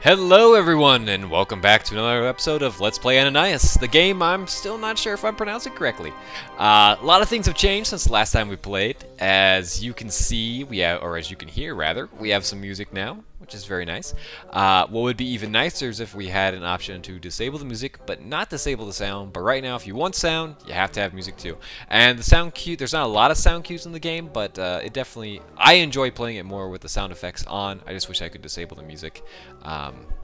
Hello everyone, and welcome back to another episode of Let's Play Ananias, the game I'm still not sure if I'm pronouncing correctly. A lot of things have changed since the last time we played. As you can see, or as you can hear rather, we have some music now, which is very nice. What would be even nicer is if we had an option to disable the music, but not disable the sound. But right now, if you want sound, you have to have music too. And the sound cue, there's not a lot of sound cues in the game, but I enjoy playing it more with the sound effects on. I just wish I could disable the music.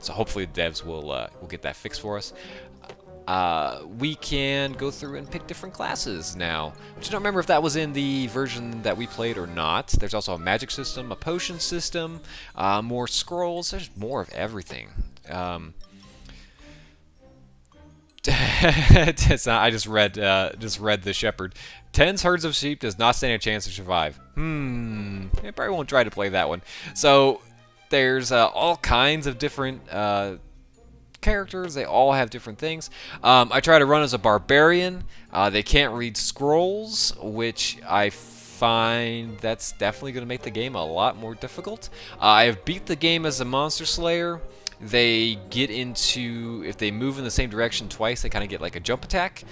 So hopefully the devs will get that fixed for us. We can go through and pick different classes now, which I don't remember if that was in the version that we played or not. There's also a magic system, a potion system, more scrolls. There's more of everything. It's not, I just read the shepherd. 10 herds of sheep does not stand a chance to survive. I probably won't try to play that one. So there's all kinds of different characters. They all have different things. I try to run as a barbarian. They can't read scrolls, which I find that's definitely going to make the game a lot more difficult. I have beat the game as a monster slayer. They get into, if they move in the same direction twice, they kind of get like a jump attack,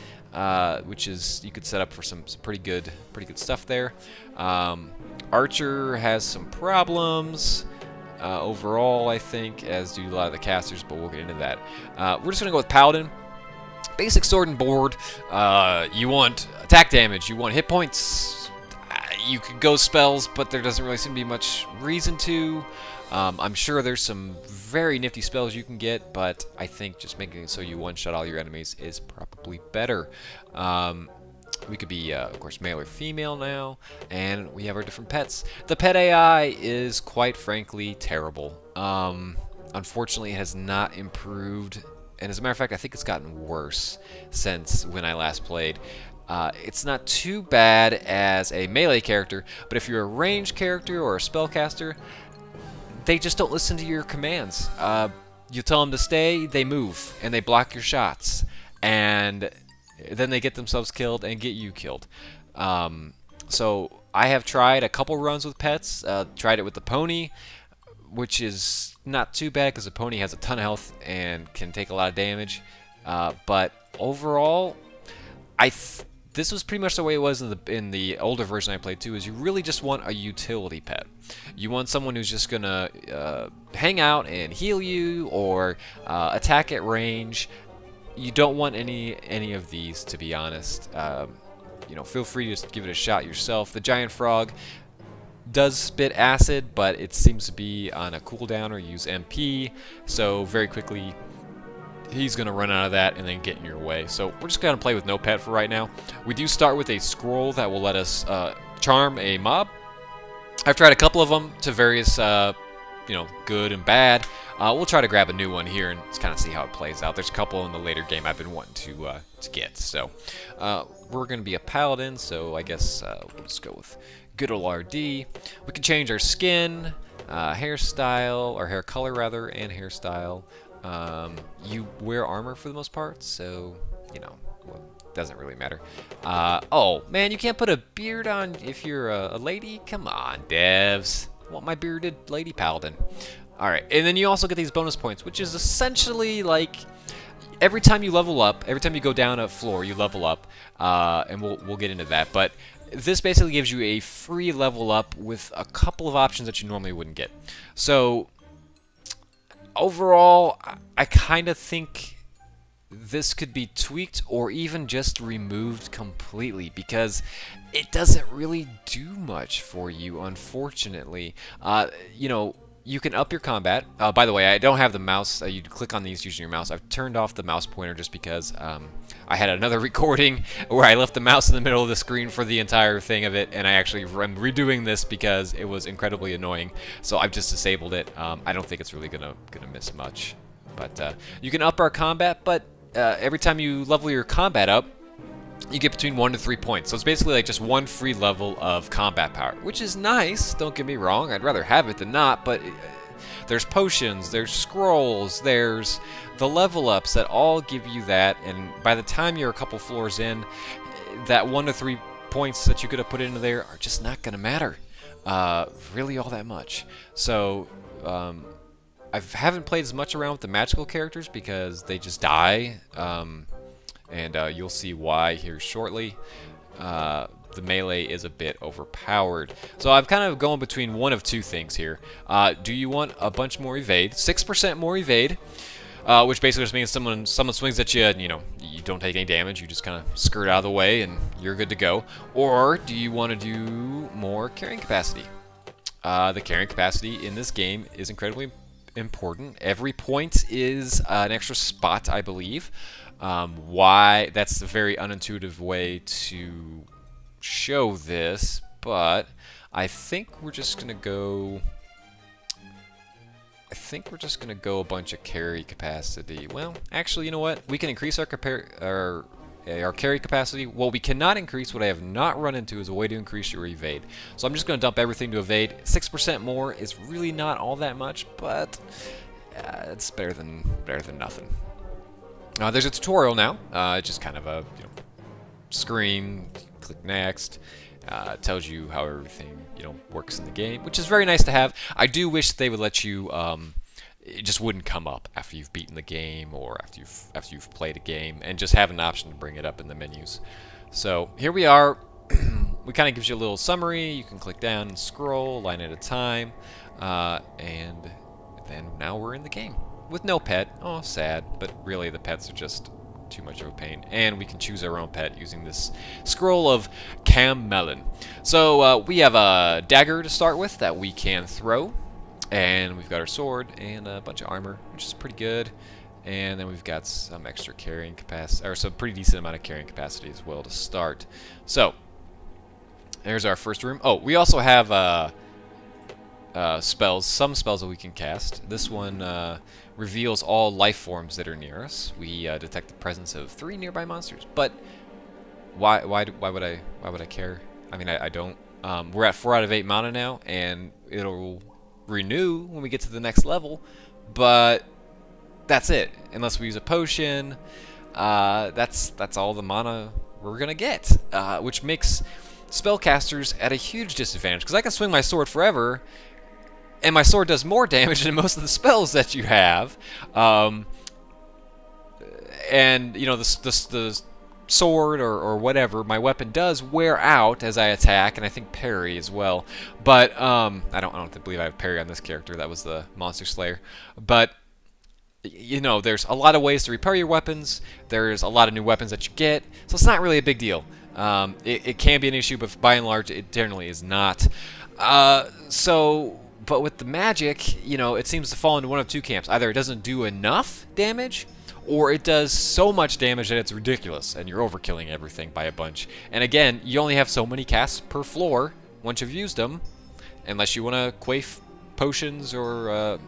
which is, you could set up for some pretty good stuff there. Archer has some problems. Overall, I think, as do a lot of the casters, but we'll get into that. We're just going to go with Paladin. Basic sword and board. You want attack damage, you want hit points. You could go spells, but there doesn't really seem to be much reason to. I'm sure there's some very nifty spells you can get, but I think just making it so you one-shot all your enemies is probably better. We could be, of course, male or female now, and we have our different pets. The pet AI is, quite frankly, terrible. Unfortunately, it has not improved, and as a matter of fact, I think it's gotten worse since when I last played. It's not too bad as a melee character, but if you're a ranged character or a spellcaster, they just don't listen to your commands. You tell them to stay, they move, and they block your shots, and then they get themselves killed and get you killed. So I have tried a couple runs with pets. Tried it with the pony, which is not too bad because the pony has a ton of health and can take a lot of damage. But overall, this was pretty much the way it was in the older version I played too. Is you really just want a utility pet. You want someone who's just gonna hang out and heal you or attack at range. You don't want any of these, to be honest. Feel free to just give it a shot yourself. The giant frog does spit acid, but it seems to be on a cooldown or use MP, so very quickly he's going to run out of that and then get in your way. So we're just going to play with no pet for right now. We do start with a scroll that will let us charm a mob. I've tried a couple of them to various good and bad. We'll try to grab a new one here and just kind of see how it plays out. There's a couple in the later game I've been wanting to get. So we're going to be a paladin, so I guess we'll just go with good old RD. We can change our skin, hairstyle, or hair color rather, and hairstyle. You wear armor for the most part, so well, doesn't really matter. Oh man, you can't put a beard on if you're a lady? Come on, devs. I want my bearded lady paladin. Alright, and then you also get these bonus points, which is essentially like every time you level up, every time you go down a floor, you level up, and we'll get into that. But this basically gives you a free level up with a couple of options that you normally wouldn't get. So overall, I kind of think this could be tweaked or even just removed completely because it doesn't really do much for you, unfortunately. You can up your combat. By the way, I don't have the mouse. You click on these using your mouse. I've turned off the mouse pointer just because I had another recording where I left the mouse in the middle of the screen for the entire thing of it, and I actually am redoing this because it was incredibly annoying. So I've just disabled it. I don't think it's really gonna miss much. But you can up our combat, but every time you level your combat up, you get between 1 to 3 points. So it's basically like just one free level of combat power, which is nice, don't get me wrong. I'd rather have it than not, but there's potions, there's scrolls, there's the level ups that all give you that, and by the time you're a couple floors in, that 1 to 3 points that you could have put into there are just not going to matter really all that much. So I haven't played as much around with the magical characters because they just die, and you'll see why here shortly. The melee is a bit overpowered. So I'm kind of going between one of two things here. Do you want a bunch more evade? 6% more evade, which basically just means someone swings at you and, you know, you don't take any damage. You just kind of skirt out of the way and you're good to go. Or do you want to do more carrying capacity? The carrying capacity in this game is incredibly important. Every point is an extra spot, I believe. Why? That's a very unintuitive way to show this, but I think we're just gonna go. A bunch of carry capacity. Well, actually, you know what? We can increase our carry capacity. What we cannot increase, what I have not run into, is a way to increase your evade. So I'm just going to dump everything to evade. 6% more is really not all that much, but it's better than nothing. There's a tutorial now. Just kind of a screen. Click next. Tells you how everything works in the game, which is very nice to have. I do wish they would let you. It just wouldn't come up after you've beaten the game or after you've played a game, and just have an option to bring it up in the menus. So here we are. We kind of gives you a little summary. You can click down and scroll line at a time, and then now we're in the game with no pet. Oh, sad, but really the pets are just too much of a pain, and we can choose our own pet using this scroll of Melon. So we have a dagger to start with that we can throw, and we've got our sword and a bunch of armor, which is pretty good, and then we've got some extra carrying capacity, or some pretty decent amount of carrying capacity as well to start. So there's our first room. Oh, we also have spells, some spells that we can cast. This one reveals all life forms that are near us. We detect the presence of 3 nearby monsters. But why would I care? I mean, I don't. We're at 4 out of 8 mana now, and it'll renew when we get to the next level. But that's it. Unless we use a potion, that's all the mana we're gonna get, which makes spellcasters at a huge disadvantage, because I can swing my sword forever, and my sword does more damage than most of the spells that you have. And the sword or whatever, my weapon does wear out as I attack, and I think parry as well. But I don't believe I have parry on this character. That was the Monster Slayer. But there's a lot of ways to repair your weapons. There's a lot of new weapons that you get, so it's not really a big deal. It can be an issue, but by and large, it generally is not. But with the magic, it seems to fall into one of two camps. Either it doesn't do enough damage, or it does so much damage that it's ridiculous, and you're overkilling everything by a bunch. And again, you only have so many casts per floor once you've used them, unless you want to quaff potions or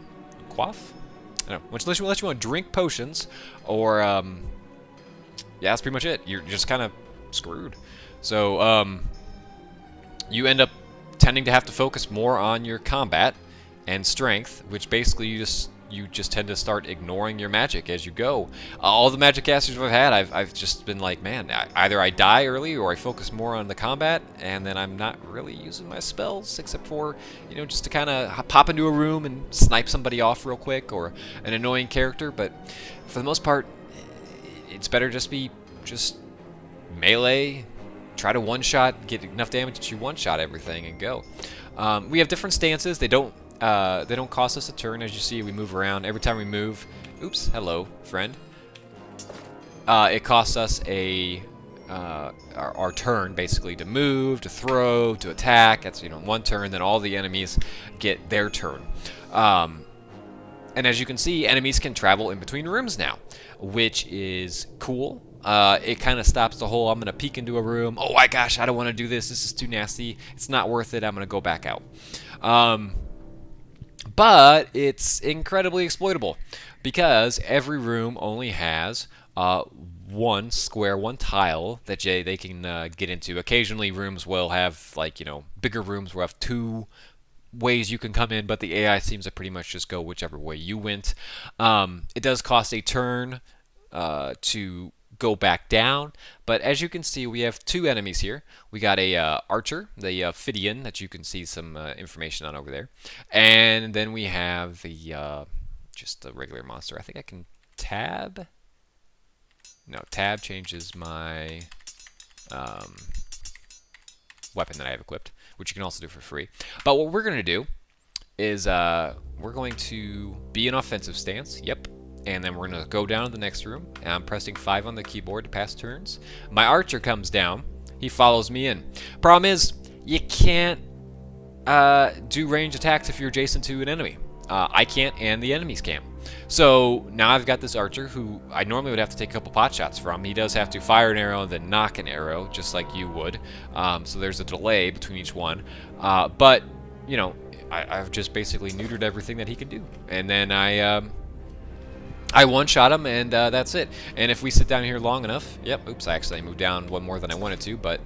quaff? I don't know. Unless you want to drink potions, or yeah, that's pretty much it. You're just kind of screwed. So you end up tending to have to focus more on your combat and strength, which basically you just tend to start ignoring your magic as you go. All the magic casters I've had, I've just been like, man, either I die early or I focus more on the combat, and then I'm not really using my spells except for just to kind of pop into a room and snipe somebody off real quick, or an annoying character. But for the most part, it's better just melee. Try to one-shot, get enough damage that you one-shot everything and go. We have different stances. They don't cost us a turn. As you see, we move around. Every time we move, oops, hello, friend. It costs us our turn, basically, to move, to throw, to attack. That's one turn. Then all the enemies get their turn. And as you can see, enemies can travel in between rooms now, which is cool. It kind of stops the whole, I'm going to peek into a room. Oh my gosh, I don't want to do this. This is too nasty. It's not worth it. I'm going to go back out. But it's incredibly exploitable, because every room only has one square, one tile that they can get into. Occasionally rooms will have, bigger rooms will have 2 ways you can come in, but the AI seems to pretty much just go whichever way you went. It does cost a turn to go back down, but as you can see, we have 2 enemies here. We got a archer, the Phidian, that you can see some information on over there, and then we have the just the regular monster. I think I can tab. No, tab changes my weapon that I have equipped, which you can also do for free. But what we're going to do is we're going to be in offensive stance. Yep. And then we're going to go down to the next room. And I'm pressing 5 on the keyboard to pass turns. My archer comes down. He follows me in. Problem is, you can't do range attacks if you're adjacent to an enemy. I can't, and the enemies can't. So now I've got this archer who I normally would have to take a couple pot shots from. He does have to fire an arrow and then knock an arrow, just like you would. So there's a delay between each one. But, you know, I've just basically neutered everything that he can do. And then I one-shot him, and that's it. And if we sit down here long enough, yep, oops, I moved down one more than I wanted to, but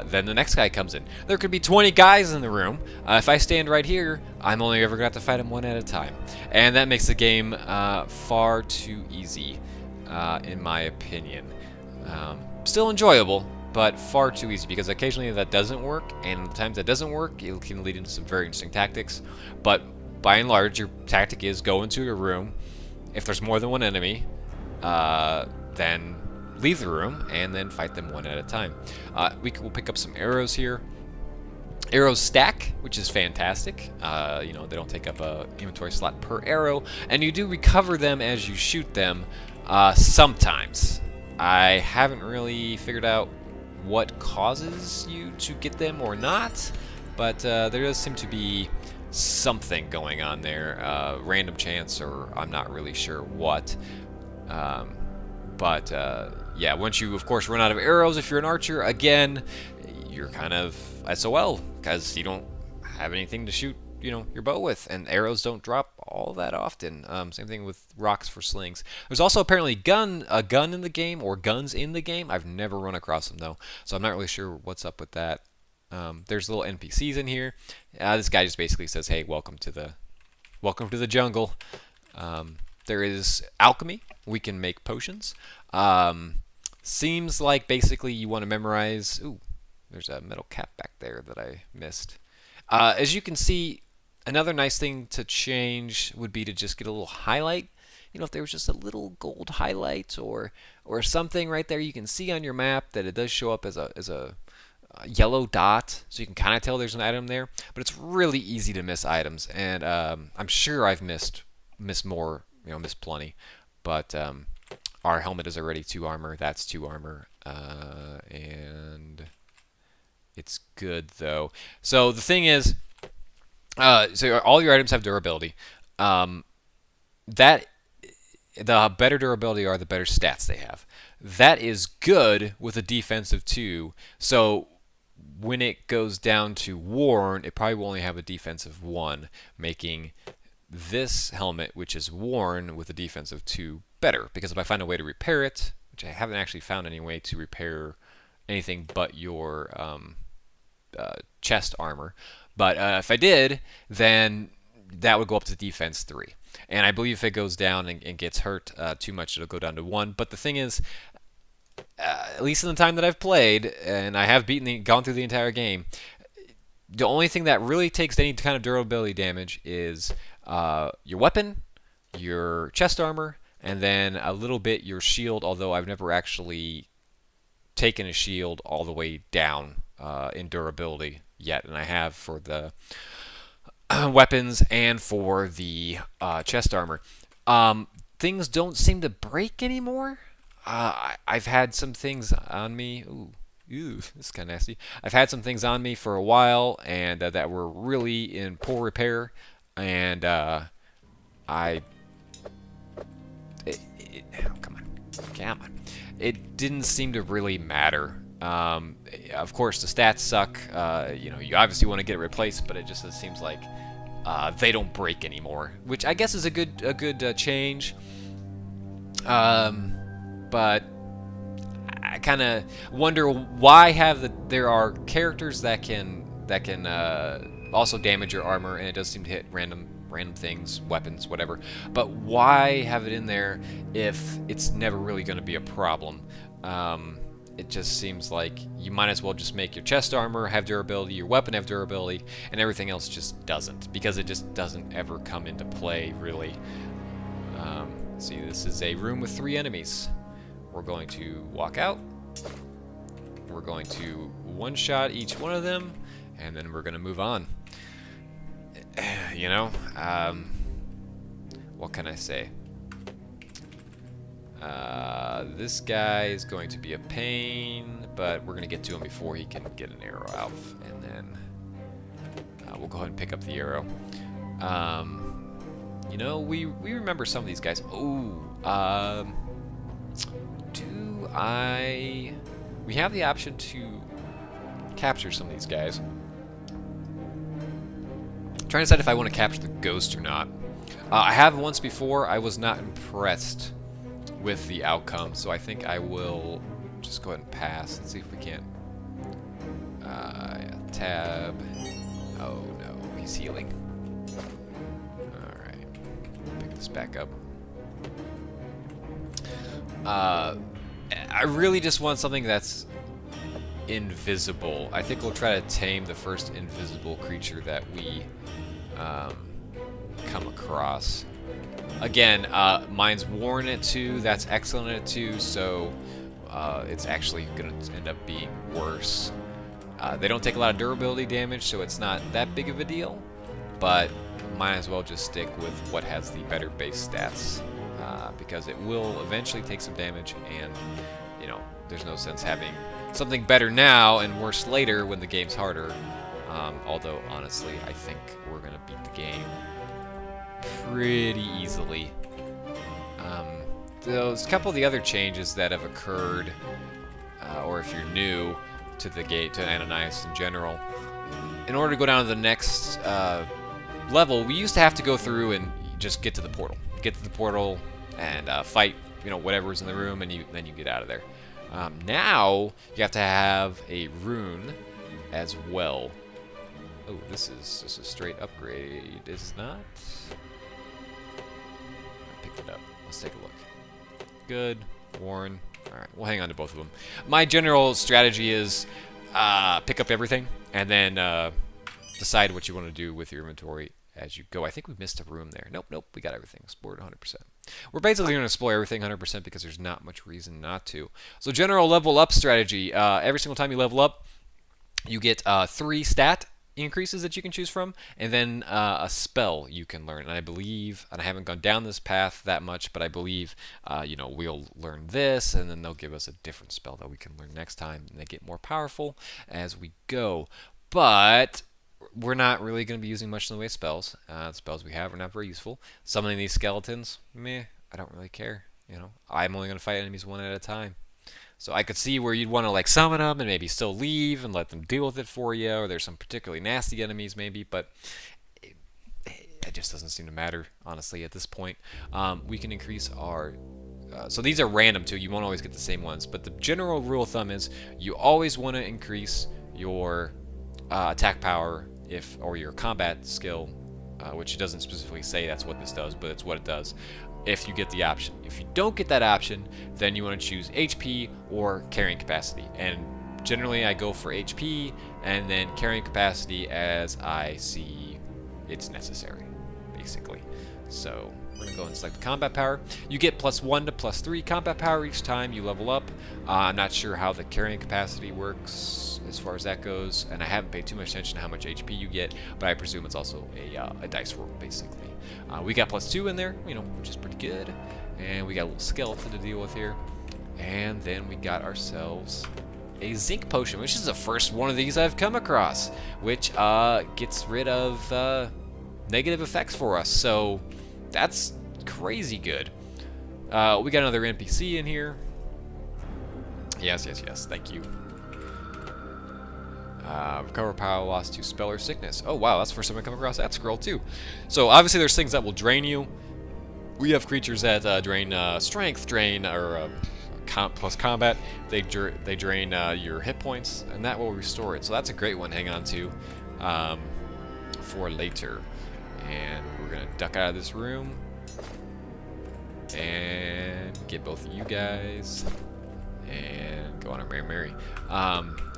then the next guy comes in. There could be 20 guys in the room. If I stand right here, I'm only ever going to have to fight them one at a time. And that makes the game far too easy, in my opinion. Still enjoyable, but far too easy, because occasionally that doesn't work, and the times that doesn't work, it can lead into some very interesting tactics. But by and large, your tactic is go into a room. If there's more than one enemy, then leave the room and then fight them one at a time. We'll pick up some arrows here. Arrows stack, which is fantastic. You know, they don't take up a inventory slot per arrow, and you do recover them as you shoot them sometimes. I haven't really figured out what causes you to get them or not, but there does seem to be something going on there, random chance, or I'm not really sure what. Yeah, once you of course run out of arrows, if you're an archer, again, you're kind of SOL, because you don't have anything to shoot, you know, your bow with, and arrows don't drop all that often. Same thing with rocks for slings. There's also apparently a gun in the game, or guns in the game. I've never run across them though, so I'm not really sure what's up with that. There's little NPCs in here. This guy just basically says, "Hey, welcome to the jungle." There is alchemy. We can make potions. Seems like basically you want to memorize. Ooh, there's a metal cap back there that I missed. As you can see, another nice thing to change would be to just get a little highlight. You know, if there was just a little gold highlight or something right there, you can see on your map that it does show up as a yellow dot, so you can kind of tell there's an item there. But it's really easy to miss items, and I'm sure I've missed more, you know, missed plenty. But our helmet is already 2 armor. That's 2 armor, and it's good though. So the thing is, so all your items have durability. That the better durability are, the better stats they have. That is good with a defensive 2. So when it goes down to worn, it probably will only have a defensive 1, making this helmet, which is worn with a defensive 2, better. Because if I find a way to repair it, which I haven't actually found any way to repair anything but your chest armor, but if I did, then that would go up to defense 3. And I believe if it goes down and gets hurt too much, it'll go down to 1. But the thing is, at least in the time that I've played, and I have gone through the entire game, the only thing that really takes any kind of durability damage is your weapon, your chest armor, and then a little bit your shield, although I've never actually taken a shield all the way down in durability yet, and I have for the weapons and for the chest armor. Things don't seem to break anymore. I've had some things on me. Ooh, this is kind of nasty. I've had some things on me for a while, and that were really in poor repair, and come on. It didn't seem to really matter. Of course, the stats suck. You know, you obviously want to get it replaced, but it seems like they don't break anymore, which I guess is a good change. But I kind of wonder why there are characters that can also damage your armor, and it does seem to hit random things, weapons, whatever. But why have it in there if it's never really going to be a problem? It just seems like you might as well just make your chest armor have durability, your weapon have durability, and everything else just doesn't, because it just doesn't ever come into play, really. See, this is a room with 3 enemies. We're going to walk out. We're going to one-shot each one of them, and then we're going to move on. You know, what can I say? This guy is going to be a pain, but we're going to get to him before he can get an arrow out, and then we'll go ahead and pick up the arrow. You know, we remember some of these guys. Oh, we have the option to capture some of these guys. I'm trying to decide if I want to capture the ghost or not. I have once before. I was not impressed with the outcome, so I think I will just go ahead and pass and see if we can't. Yeah, tab. Oh no, he's healing. Alright. Pick this back up. I really just want something that's invisible. I think we'll try to tame the first invisible creature that we come across. Again, mine's worn at 2, that's excellent at 2, so it's actually going to end up being worse. They don't take a lot of durability damage, so it's not that big of a deal, but might as well just stick with what has the better base stats, because it will eventually take some damage, and, you know, there's no sense having something better now and worse later when the game's harder. Although, honestly, I think we're going to beat the game pretty easily. There's a couple of the other changes that have occurred, or if you're new to the gate, to Ananias in general, in order to go down to the next level, we used to have to go through and just get to the portal. Get to the portal and fight, you know, whatever's in the room, and then you get out of there. Now you have to have a rune as well. Oh, this is just a straight upgrade, is it not? I picked it up. Let's take a look. Good. Warren. Alright, we'll hang on to both of them. My general strategy is pick up everything and then decide what you want to do with your inventory as you go. I think we missed a room there. Nope, we got everything explored 100%. We're basically going to explore everything 100% because there's not much reason not to. So general level up strategy. Every single time you level up, you get 3 stat increases that you can choose from, and then a spell you can learn. And I believe, and I haven't gone down this path that much, but I believe, you know, we'll learn this, and then they'll give us a different spell that we can learn next time, and they get more powerful as we go. But we're not really going to be using much in the way of spells. The spells we have are not very useful. Summoning these skeletons, meh, I don't really care. You know, I'm only going to fight enemies one at a time. So I could see where you'd want to like summon them and maybe still leave and let them deal with it for you, or there's some particularly nasty enemies maybe, but it just doesn't seem to matter, honestly, at this point. We can increase our... so these are random too, you won't always get the same ones, but the general rule of thumb is you always want to increase your attack power or your combat skill, which it doesn't specifically say that's what this does, but it's what it does, if you get the option. If you don't get that option, then you want to choose HP or carrying capacity. And generally I go for HP and then carrying capacity as I see it's necessary, basically. So we're going to go and select combat power. You get +1 to +3 combat power each time you level up. I'm not sure how the carrying capacity works as far as that goes, and I haven't paid too much attention to how much HP you get, but I presume it's also a dice roll, basically. We got +2 in there, you know, which is pretty good. And we got a little skeleton to deal with here. And then we got ourselves a zinc potion, which is the first one of these I've come across, which gets rid of negative effects for us. So that's crazy good. We got another NPC in here. Yes, thank you. Recover power loss to spell or sickness. Oh wow, that's the first time I come across that scroll too. So obviously there's things that will drain you. We have creatures that drain strength, drain or plus combat. They drain your hit points, and that will restore it. So that's a great one to hang on to for later. And we're gonna duck out of this room and get both of you guys and go on our merry.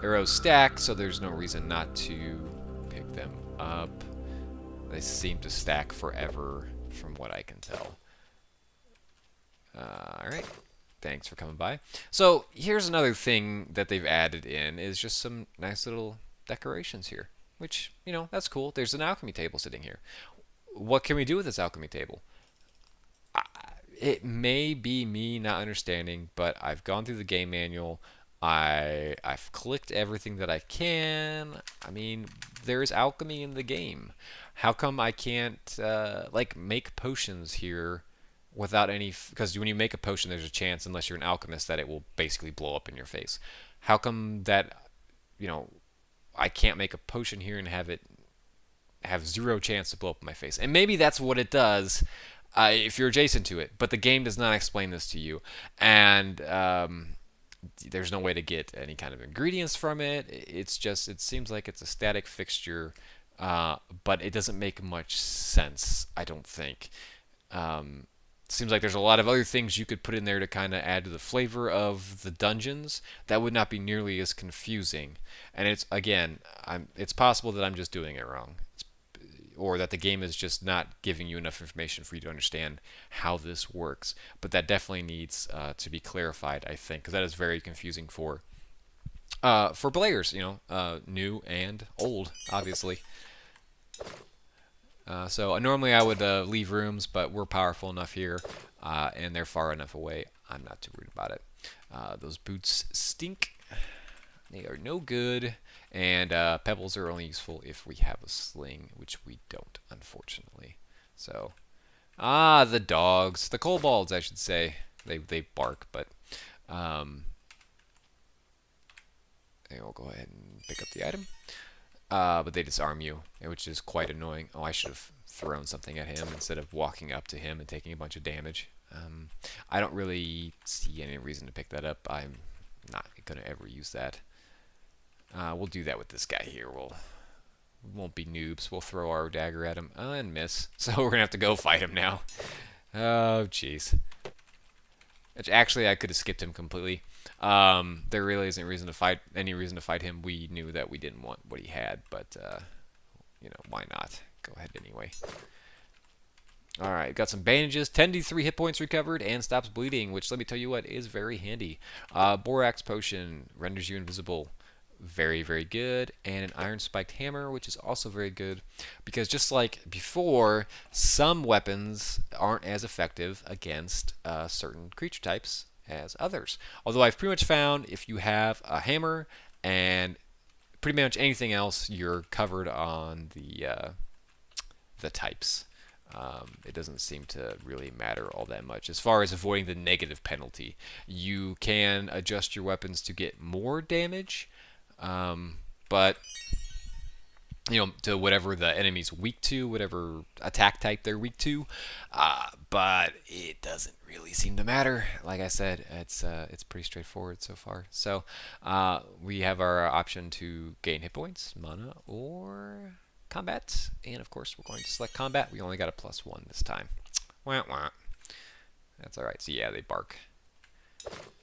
Arrows stack, so there's no reason not to pick them up. They seem to stack forever from what I can tell. right. Thanks for coming by. So here's another thing that they've added in is just some nice little decorations here, which, you know, that's cool. There's an alchemy table sitting here. What can we do with this alchemy table? It may be me not understanding, but I've gone through the game manual. I've clicked everything that I can. I mean, there's alchemy in the game. How come I can't like make potions here without any? Because when you make a potion, there's a chance, unless you're an alchemist, that it will basically blow up in your face. How come that you know I can't make a potion here and have zero chance to blow up in my face? And maybe that's what it does if you're adjacent to it, but the game does not explain this to you, and there's no way to get any kind of ingredients from it. It's just, it seems like it's a static fixture, but it doesn't make much sense, I don't think. Seems like there's a lot of other things you could put in there to kind of add to the flavor of the dungeons that would not be nearly as confusing. And it's, again, it's possible that I'm just doing it wrong, or that the game is just not giving you enough information for you to understand how this works. But that definitely needs to be clarified, I think, because that is very confusing for players, you know, new and old, obviously. So normally I would leave rooms, but we're powerful enough here, and they're far enough away. I'm not too worried about it. Those boots stink. They are no good. And pebbles are only useful if we have a sling, which we don't, unfortunately. So, the dogs, the kobolds, I should say. They bark, but they will go ahead and pick up the item. But they disarm you, which is quite annoying. Oh, I should have thrown something at him instead of walking up to him and taking a bunch of damage. I don't really see any reason to pick that up. I'm not going to ever use that. We'll do that with this guy here. We won't be noobs. We'll throw our dagger at him and miss. So we're going to have to go fight him now. Oh, jeez. Which actually, I could have skipped him completely. There really isn't any reason to fight him. We knew that we didn't want what he had, but you know, why not? Go ahead anyway. All right, got some bandages, 10d3 hit points recovered, and stops bleeding, which, let me tell you what, is very handy. Borax potion renders you invisible. Very, very good. And an iron spiked hammer, which is also very good, because just like before, some weapons aren't as effective against certain creature types as others. Although I've pretty much found if you have a hammer and pretty much anything else, you're covered on the types. It doesn't seem to really matter all that much as far as avoiding the negative penalty. You can adjust your weapons to get more damage, but you know, to whatever the enemy's weak to, whatever attack type they're weak to. But it doesn't really seem to matter. Like I said, it's pretty straightforward so far. So we have our option to gain hit points, mana, or combat. And of course, we're going to select combat. We only got a +1 this time. Wah, wah. That's alright. So yeah, they bark.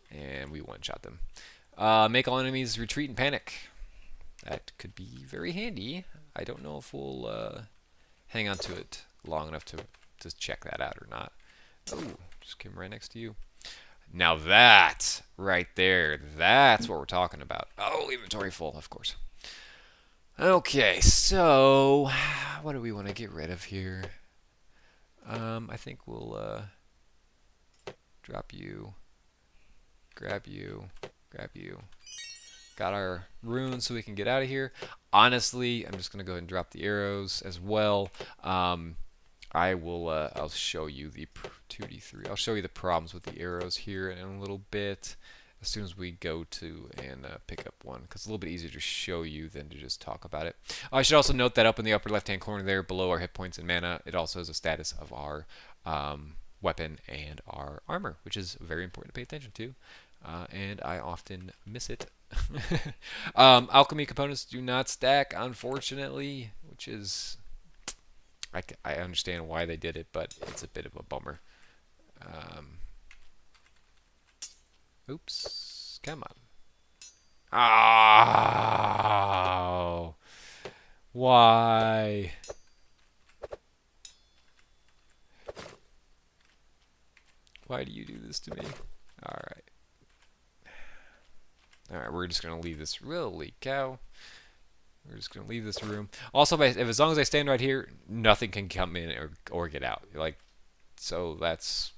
And we one-shot them. Make all enemies retreat and panic. That could be very handy. I don't know if we'll hang on to it long enough to check that out or not. Oh, just came right next to you. Now that right there, that's what we're talking about. Oh, inventory full, of course. Okay, so what do we want to get rid of here? I think we'll drop you, grab you, grab you. Got our runes so we can get out of here. Honestly, I'm just going to go ahead and drop the arrows as well. I will, I'll show you the 2d3. I'll show you the problems with the arrows here in a little bit as soon as we go to and pick up one, because it's a little bit easier to show you than to just talk about it. I should also note that up in the upper left-hand corner there, below our hit points and mana, it also has a status of our weapon and our armor, which is very important to pay attention to, and I often miss it. Alchemy components do not stack, unfortunately, which is, I understand why they did it, but it's a bit of a bummer. Oops, come on. Oh, why? Why do you do this to me? Alright. Alright, we're just going to leave this really cow. We're just going to leave this room. Also, as long as I stand right here, nothing can come in or get out. Like, so that's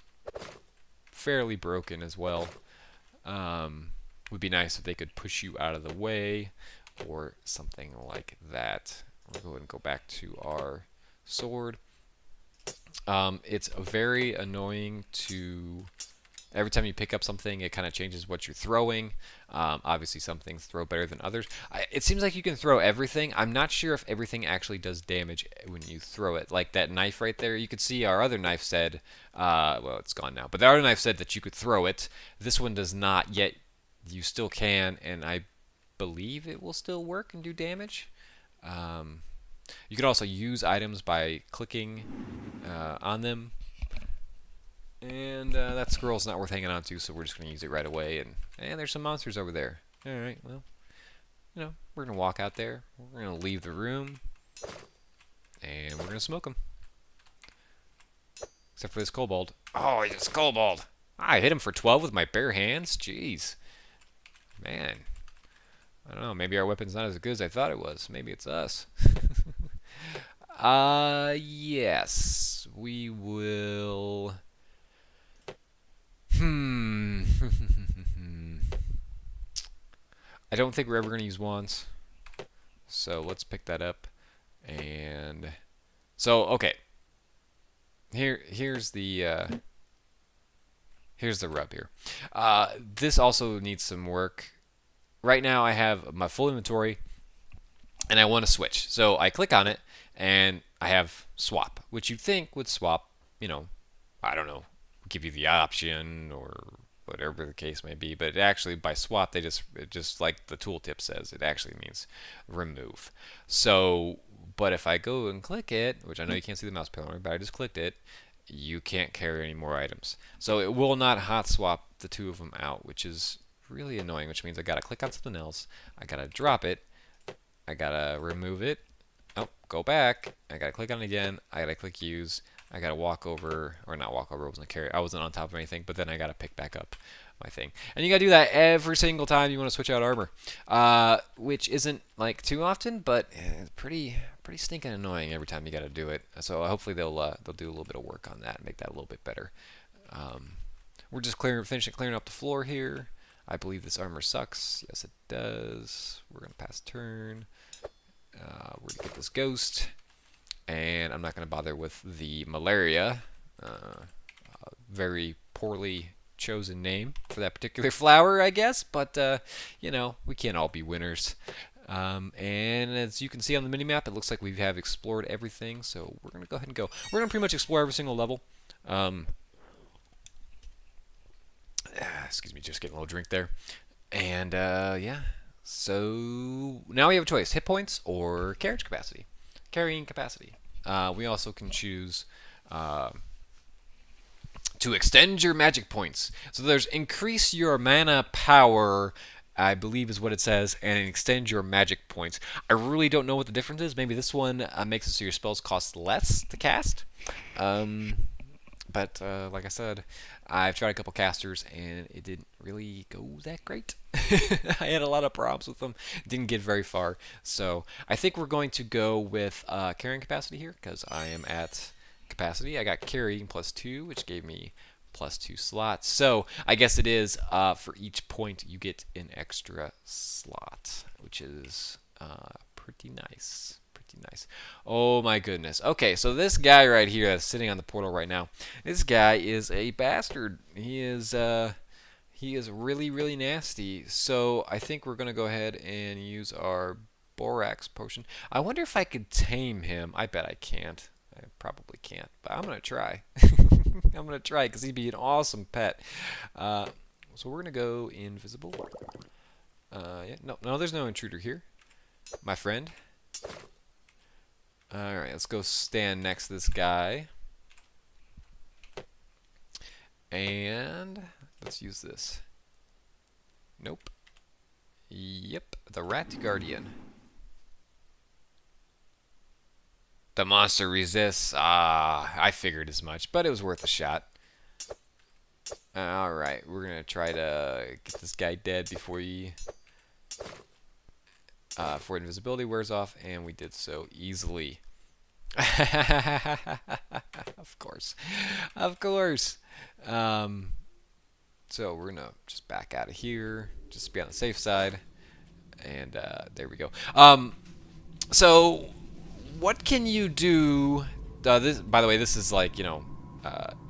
fairly broken as well. Would be nice if they could push you out of the way or something like that. We'll go ahead and go back to our sword. It's very annoying to... Every time you pick up something, it kind of changes what you're throwing. Obviously, some things throw better than others. It seems like you can throw everything. I'm not sure if everything actually does damage when you throw it. Like that knife right there, you could see our other knife said, well, it's gone now, but the other knife said that you could throw it. This one does not, yet you still can, and I believe it will still work and do damage. You can also use items by clicking on them. And that squirrel's not worth hanging on to, so we're just going to use it right away. And there's some monsters over there. Alright, well, you know, we're going to walk out there. We're going to leave the room. And we're going to smoke them. Except for this kobold. Oh, he's a kobold! I hit him for 12 with my bare hands? Jeez. Man. I don't know, maybe our weapon's not as good as I thought it was. Maybe it's us. Yes. We will... I don't think we're ever going to use wands. So let's pick that up. And so, okay. Here's the rub here. This also needs some work. Right now I have my full inventory and I want to switch. So I click on it and I have swap, which you'd think would swap, you know, I don't know, give you the option or whatever the case may be, but actually by swap they just like the tooltip says, it actually means remove. So, but if I go and click it, which I know you can't see the mouse pointer, but I just clicked it, you can't carry any more items. So it will not hot swap the two of them out, which is really annoying, which means I gotta click on something else, I gotta drop it, I gotta remove it, oh, go back, I gotta click on it again, I gotta click use, I gotta walk over, or not walk over, I wasn't on top of anything, but then I gotta pick back up my thing. And you gotta do that every single time you want to switch out armor, which isn't like too often, but it's pretty stinking annoying every time you gotta do it. So hopefully they'll do a little bit of work on that and make that a little bit better. We're just finishing clearing up the floor here. I believe this armor sucks. Yes, it does. We're gonna pass turn. We're gonna get this ghost. And I'm not going to bother with the malaria. Very poorly chosen name for that particular flower, I guess. But, you know, we can't all be winners. And as you can see on the minimap, it looks like we have explored everything. So we're going to go ahead and go. We're going to pretty much explore every single level. Excuse me, just getting a little drink there. And, yeah. So now we have a choice. Hit points or carriage capacity. Carrying capacity. We also can choose to extend your magic points. So there's increase your mana power, I believe is what it says, and extend your magic points. I really don't know what the difference is. Maybe this one makes it so your spells cost less to cast. But like I said, I've tried a couple casters and it didn't really go that great. I had a lot of problems with them. Didn't get very far. So I think we're going to go with carrying capacity here because I am at capacity. I got carrying +2, which gave me +2 slots. So I guess it is for each point you get an extra slot, which is pretty nice. Nice. Oh my goodness. Okay, so this guy right here that's sitting on the portal right now, this guy is a bastard. He is really, really nasty. So I think we're gonna go ahead and use our borax potion. I wonder if I could tame him. I bet I can't. I probably can't, but I'm gonna try. I'm gonna try because he'd be an awesome pet. So we're gonna go invisible. Yeah, no, there's no intruder here, my friend. Alright, let's go stand next to this guy. And let's use this. Nope. Yep, the Rat Guardian. The monster resists. I figured as much, but it was worth a shot. Alright, we're gonna try to get this guy dead before before invisibility wears off, and we did so easily. Of course. Of course. So we're gonna just back out of here, just to be on the safe side. And there we go. So what can you do? This, by the way, this is like,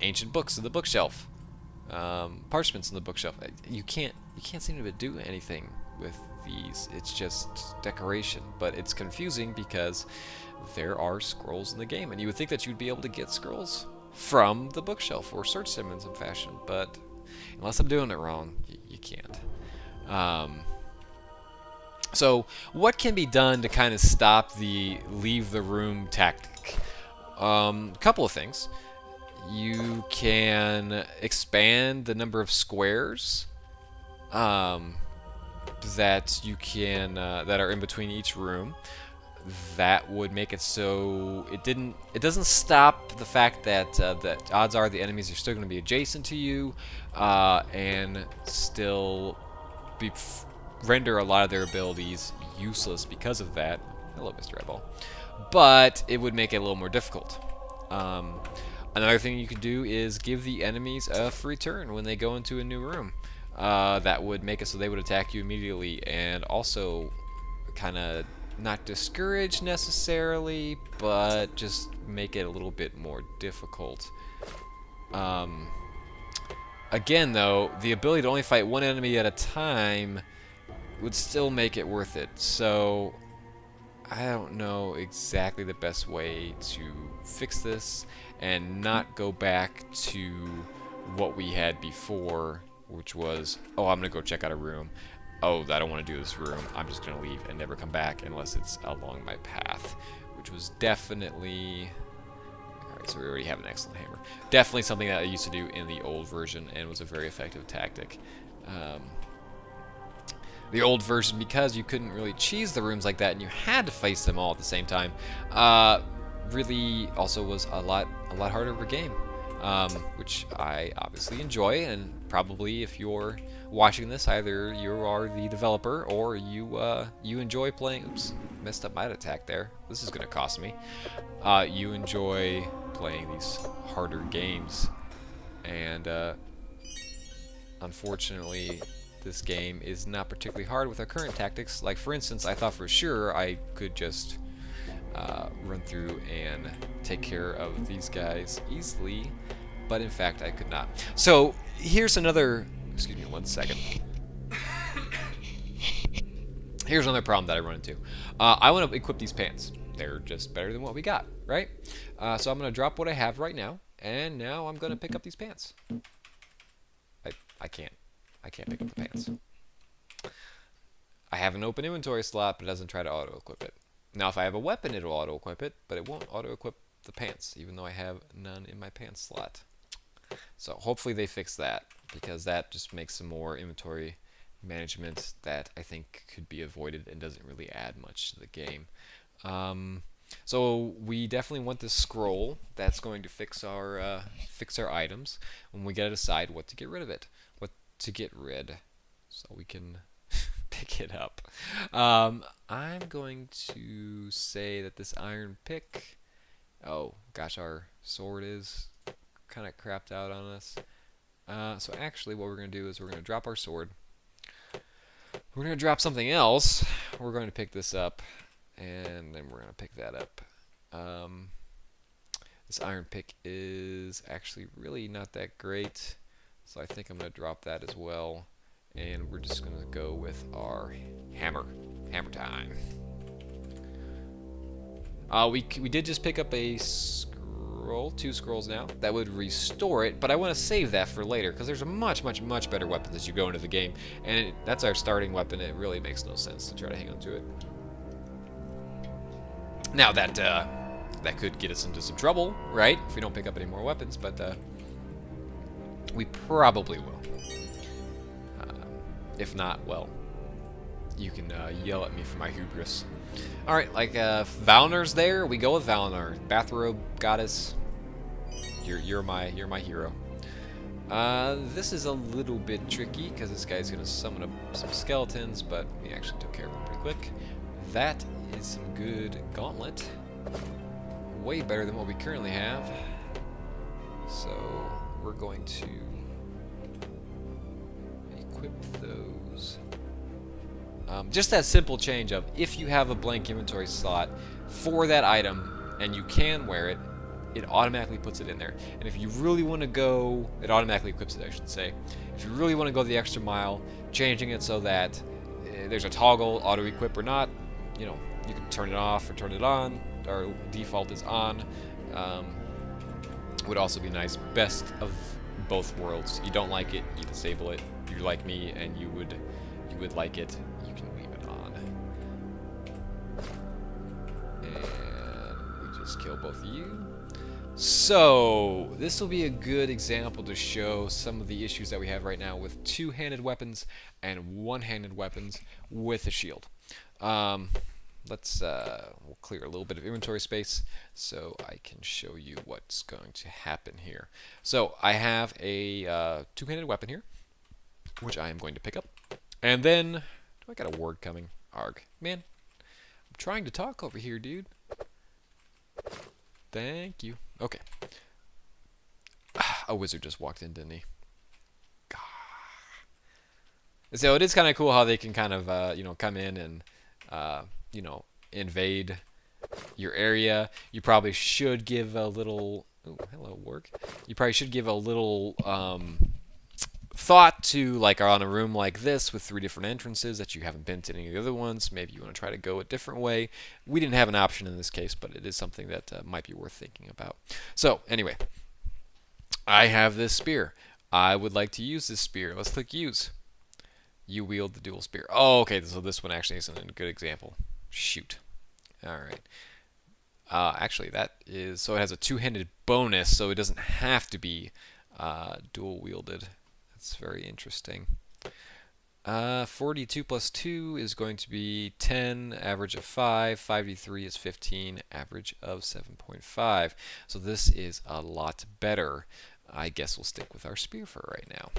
ancient books in the bookshelf, parchments in the bookshelf. You can't seem to do anything with these. It's just decoration, but it's confusing because there are scrolls in the game, and you would think that you'd be able to get scrolls from the bookshelf or search them in some fashion, but unless I'm doing it wrong, you can't. So what can be done to kind of stop the leave the room tactic? A couple of things. You can expand the number of squares that you can that are in between each room. That would make it so it doesn't stop the fact that the odds are the enemies are still going to be adjacent to you and still render a lot of their abilities useless because of that. Hello, Mr. Eyeball. But it would make it a little more difficult. Another thing you could do is give the enemies a free turn when they go into a new room. That would make it so they would attack you immediately, and also kind of not discourage necessarily, but just make it a little bit more difficult. Again, though, the ability to only fight one enemy at a time would still make it worth it. So I don't know exactly the best way to fix this and not go back to what we had before, which was, oh, I'm gonna go check out a room. Oh, I don't want to do this room. I'm just gonna leave and never come back unless it's along my path, which was definitely... Alright, so we already have an excellent hammer. Definitely something that I used to do in the old version and was a very effective tactic. The old version, because you couldn't really cheese the rooms like that and you had to face them all at the same time, really also was a lot harder of a game, which I obviously enjoy. And probably if you're watching this, either you are the developer or you enjoy playing. Oops, messed up my attack there. This is gonna cost me. You enjoy playing these harder games, and unfortunately, this game is not particularly hard with our current tactics. Like, for instance, I thought for sure I could just run through and take care of these guys easily, but in fact I could not. So here's another, excuse me 1 second. Here's another problem that I run into. I want to equip these pants. They're just better than what we got, right? So I'm going to drop what I have right now, and now I'm going to pick up these pants. I can't pick up the pants. I have an open inventory slot, but it doesn't try to auto-equip it. Now, if I have a weapon, it'll auto-equip it, but it won't auto-equip the pants, even though I have none in my pants slot. So hopefully they fix that, because that just makes some more inventory management that I think could be avoided and doesn't really add much to the game. So we definitely want this scroll that's going to fix our items when we gotta decide what to get rid of it. To get rid, so we can pick it up. I'm going to say that this iron pick, oh gosh, our sword is kind of crapped out on us. So actually what we're going to do is we're going to drop our sword. We're going to drop something else. We're going to pick this up, and then we're going to pick that up. This iron pick is actually really not that great, so I think I'm going to drop that as well, and we're just going to go with our hammer. Hammer time. We did just pick up a scroll, 2 scrolls now, that would restore it, but I want to save that for later, because there's a much better weapon as you go into the game, and that's our starting weapon. It really makes no sense to try to hang on to it. Now that could get us into some trouble, right, if we don't pick up any more weapons, but we probably will. If not, well, you can yell at me for my hubris. Alright, like Valnor's there, we go with Valnor. Bathrobe goddess. You're my hero. This is a little bit tricky because this guy's going to summon up some skeletons, but we actually took care of him pretty quick. That is some good gauntlet. Way better than what we currently have. So we're going to equip those. Just that simple change of if you have a blank inventory slot for that item and you can wear it, it automatically puts it in there. And if you really want to go, it automatically equips it, I should say. If you really want to go the extra mile, changing it so that there's a toggle, auto-equip or not, you know, you can turn it off or turn it on. Our default is on. Would also be nice. Best of both worlds. You don't like it, you disable it. You're like me, and you would like it. You can leave it on. And we just kill both of you. So this will be a good example to show some of the issues that we have right now with two-handed weapons and one-handed weapons with a shield. We'll clear a little bit of inventory space so I can show you what's going to happen here. So I have a two-handed weapon here, which I am going to pick up. And then, do I got a ward coming? Arg. Man, I'm trying to talk over here, dude. Thank you. Okay. A wizard just walked in, didn't he? So it is kind of cool how they can kind of, come in and, invade your area. You probably should give a little... Oh, hello, work. You probably should give a little thought to, like, on a room like this with 3 different entrances that you haven't been to any of the other ones. Maybe you want to try to go a different way. We didn't have an option in this case, but it is something that might be worth thinking about. So, anyway, I have this spear. I would like to use this spear. Let's click use. You wield the dual spear. Oh, okay, so this one actually isn't a good example. Shoot. Alright. Actually, that is... So it has a two-handed bonus, so it doesn't have to be dual-wielded. That's very interesting. 42 plus 2 is going to be 10, average of 5. 5d3 is 15, average of 7.5. So this is a lot better. I guess we'll stick with our spear for right now.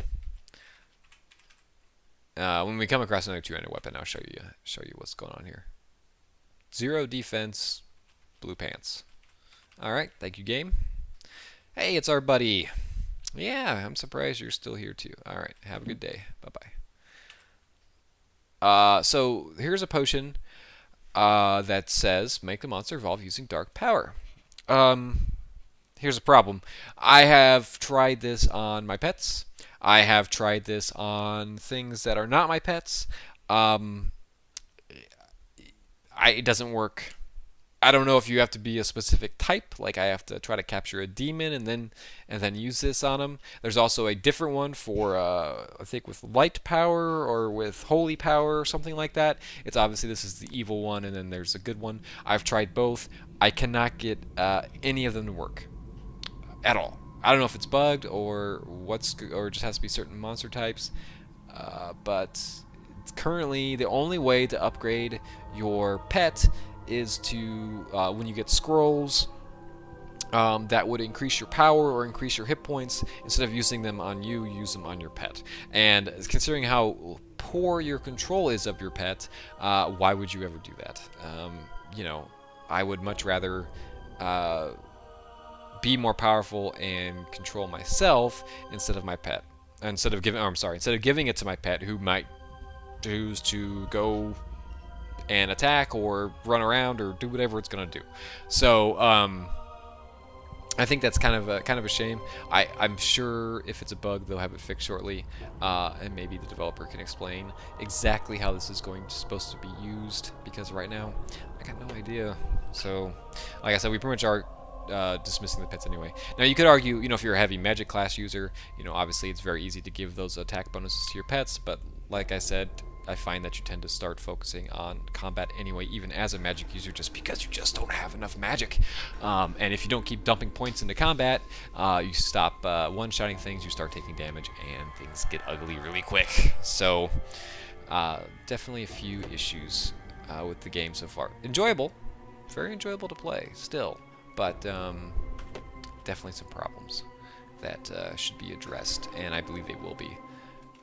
When we come across another two-handed weapon, I'll show you what's going on here. 0 defense, blue pants. Alright, thank you, game. Hey, it's our buddy. Yeah, I'm surprised you're still here too. Alright, have a good day. Bye-bye. So here's a potion that says make the monster evolve using dark power. Here's a problem. I have tried this on my pets. I have tried this on things that are not my pets. It doesn't work. I don't know if you have to be a specific type, like I have to try to capture a demon and then use this on them. There's also a different one for I think with light power or with holy power or something like that. It's obviously this is the evil one, and then there's a good one. I've tried both. I cannot get any of them to work at all. I don't know if it's bugged or or it just has to be certain monster types, but currently the only way to upgrade your pet is to when you get scrolls that would increase your power or increase your hit points. Instead of using them on you, use them on your pet. And considering how poor your control is of your pet, why would you ever do that? I would much rather be more powerful and control myself instead of my pet. Instead of giving it to my pet, who might choose to go and attack or run around or do whatever it's gonna do. So I think that's kind of a shame. I'm sure if it's a bug, they'll have it fixed shortly, and maybe the developer can explain exactly how this is supposed to be used, because right now I got no idea. So, like I said, we pretty much are dismissing the pets anyway. Now you could argue, if you're a heavy magic class user, obviously it's very easy to give those attack bonuses to your pets, but like I said, I find that you tend to start focusing on combat anyway, even as a magic user, just because you just don't have enough magic. And if you don't keep dumping points into combat, you stop one-shotting things, you start taking damage, and things get ugly really quick. So, definitely a few issues with the game so far. Enjoyable, very enjoyable to play still, but definitely some problems. that should be addressed, and I believe they will be.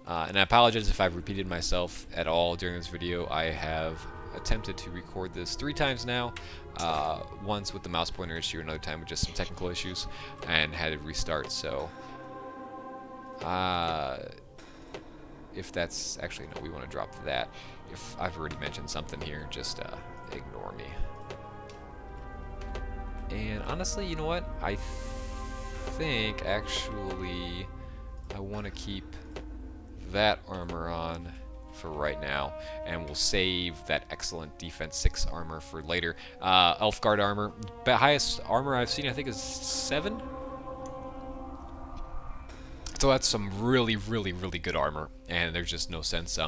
And I apologize if I've repeated myself at all during this video. I have attempted to record this 3 times now, once with the mouse pointer issue, another time with just some technical issues, and had to restart. So if that's actually, no, we want to drop that. If I've already mentioned something here, just ignore me. And honestly, you know what? I think actually I want to keep that armor on for right now, and we'll save that excellent defense 6 armor for later. Elf guard armor, the highest armor I've seen I think is 7. So that's some really good armor, and there's just no sense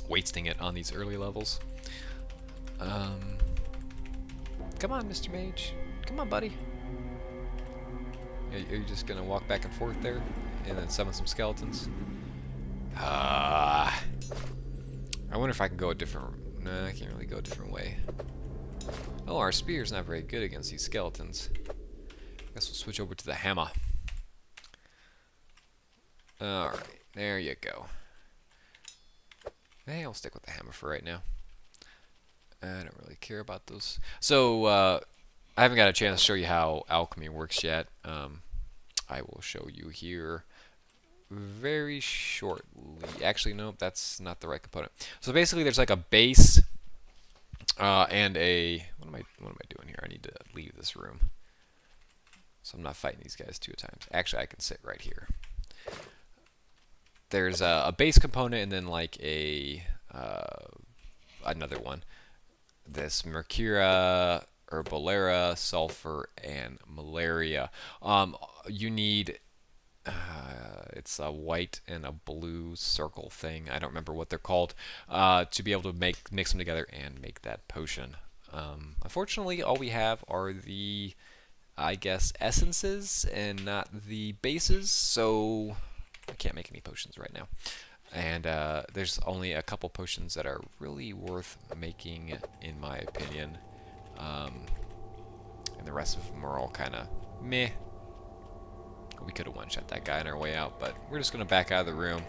wasting it on these early levels. Come on, Mr. Mage. Come on, buddy. Are you just gonna walk back and forth there and then summon some skeletons? I wonder if I can go a different... No, I can't really go a different way. Oh, our spear's not very good against these skeletons. Guess we'll switch over to the hammer. Alright, there you go. Hey, I'll stick with the hammer for right now. I don't really care about those. So, I haven't got a chance to show you how alchemy works yet. I will show you here very shortly. Actually, no, that's not the right component. So basically, there's like a base and a... What am I doing here? I need to leave this room, so I'm not fighting these guys 2 times. Actually, I can sit right here. There's a base component and then like a another one. This Mercuria, Herbolera, Sulfur, and Malaria. You need... it's a white and a blue circle thing. I don't remember what they're called. To be able to mix them together and make that potion. Unfortunately, all we have are the, I guess, essences and not the bases. So I can't make any potions right now. And there's only a couple potions that are really worth making, in my opinion. And the rest of them are all kind of meh. We could have one-shot that guy on our way out, but we're just going to back out of the room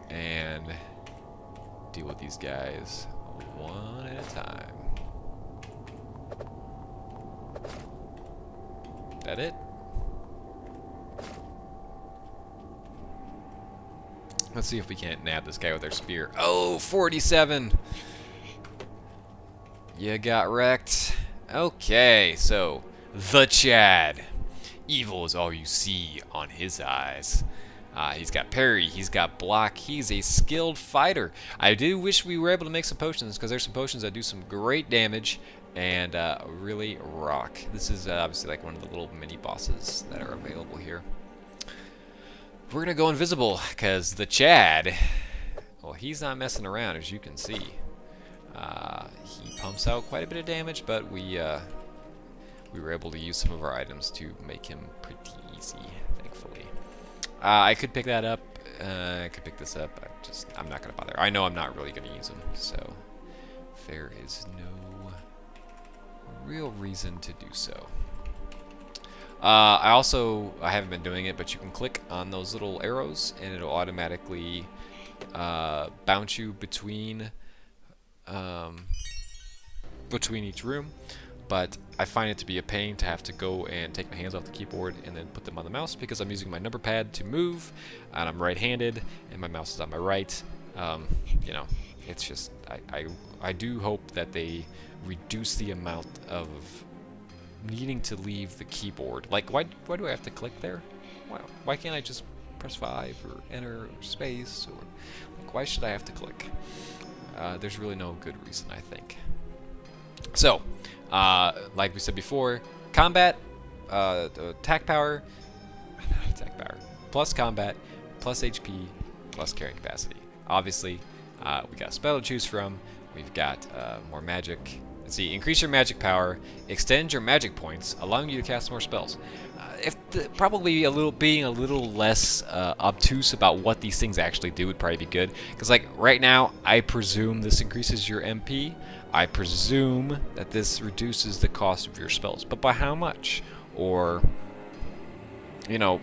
and deal with these guys one at a time. That it? Let's see if we can't nab this guy with our spear. Oh, 47! You got wrecked. Okay, so, the Chad. Evil is all you see on his eyes. He's got parry, he's got block, he's a skilled fighter. I do wish we were able to make some potions, because there's some potions that do some great damage and really rock. This is obviously like one of the little mini bosses that are available here. We're gonna go invisible, because the Chad, well, he's not messing around, as you can see. He pumps out quite a bit of damage, but we were able to use some of our items to make him pretty easy, thankfully. I could pick that up. I could pick this up. I'm not going to bother. I know I'm not really going to use them, so there is no real reason to do so. I haven't been doing it, but you can click on those little arrows, and it'll automatically bounce you between each room. But I find it to be a pain to have to go and take my hands off the keyboard and then put them on the mouse, because I'm using my number pad to move, and I'm right-handed, and my mouse is on my right. You know, it's just, I do hope that they reduce the amount of needing to leave the keyboard. Like, why do I have to click there? Why can't I just press 5 or enter or space? Or like, why should I have to click? There's really no good reason, I think. So, like we said before, combat, attack power, plus combat, plus HP, plus carrying capacity. Obviously, we got a spell to choose from. We've got more magic. Let's see, increase your magic power, extend your magic points, allowing you to cast more spells. Probably being a little less obtuse about what these things actually do would probably be good. Because like right now, I presume this increases your MP. I presume that this reduces the cost of your spells, but by how much? Or you know,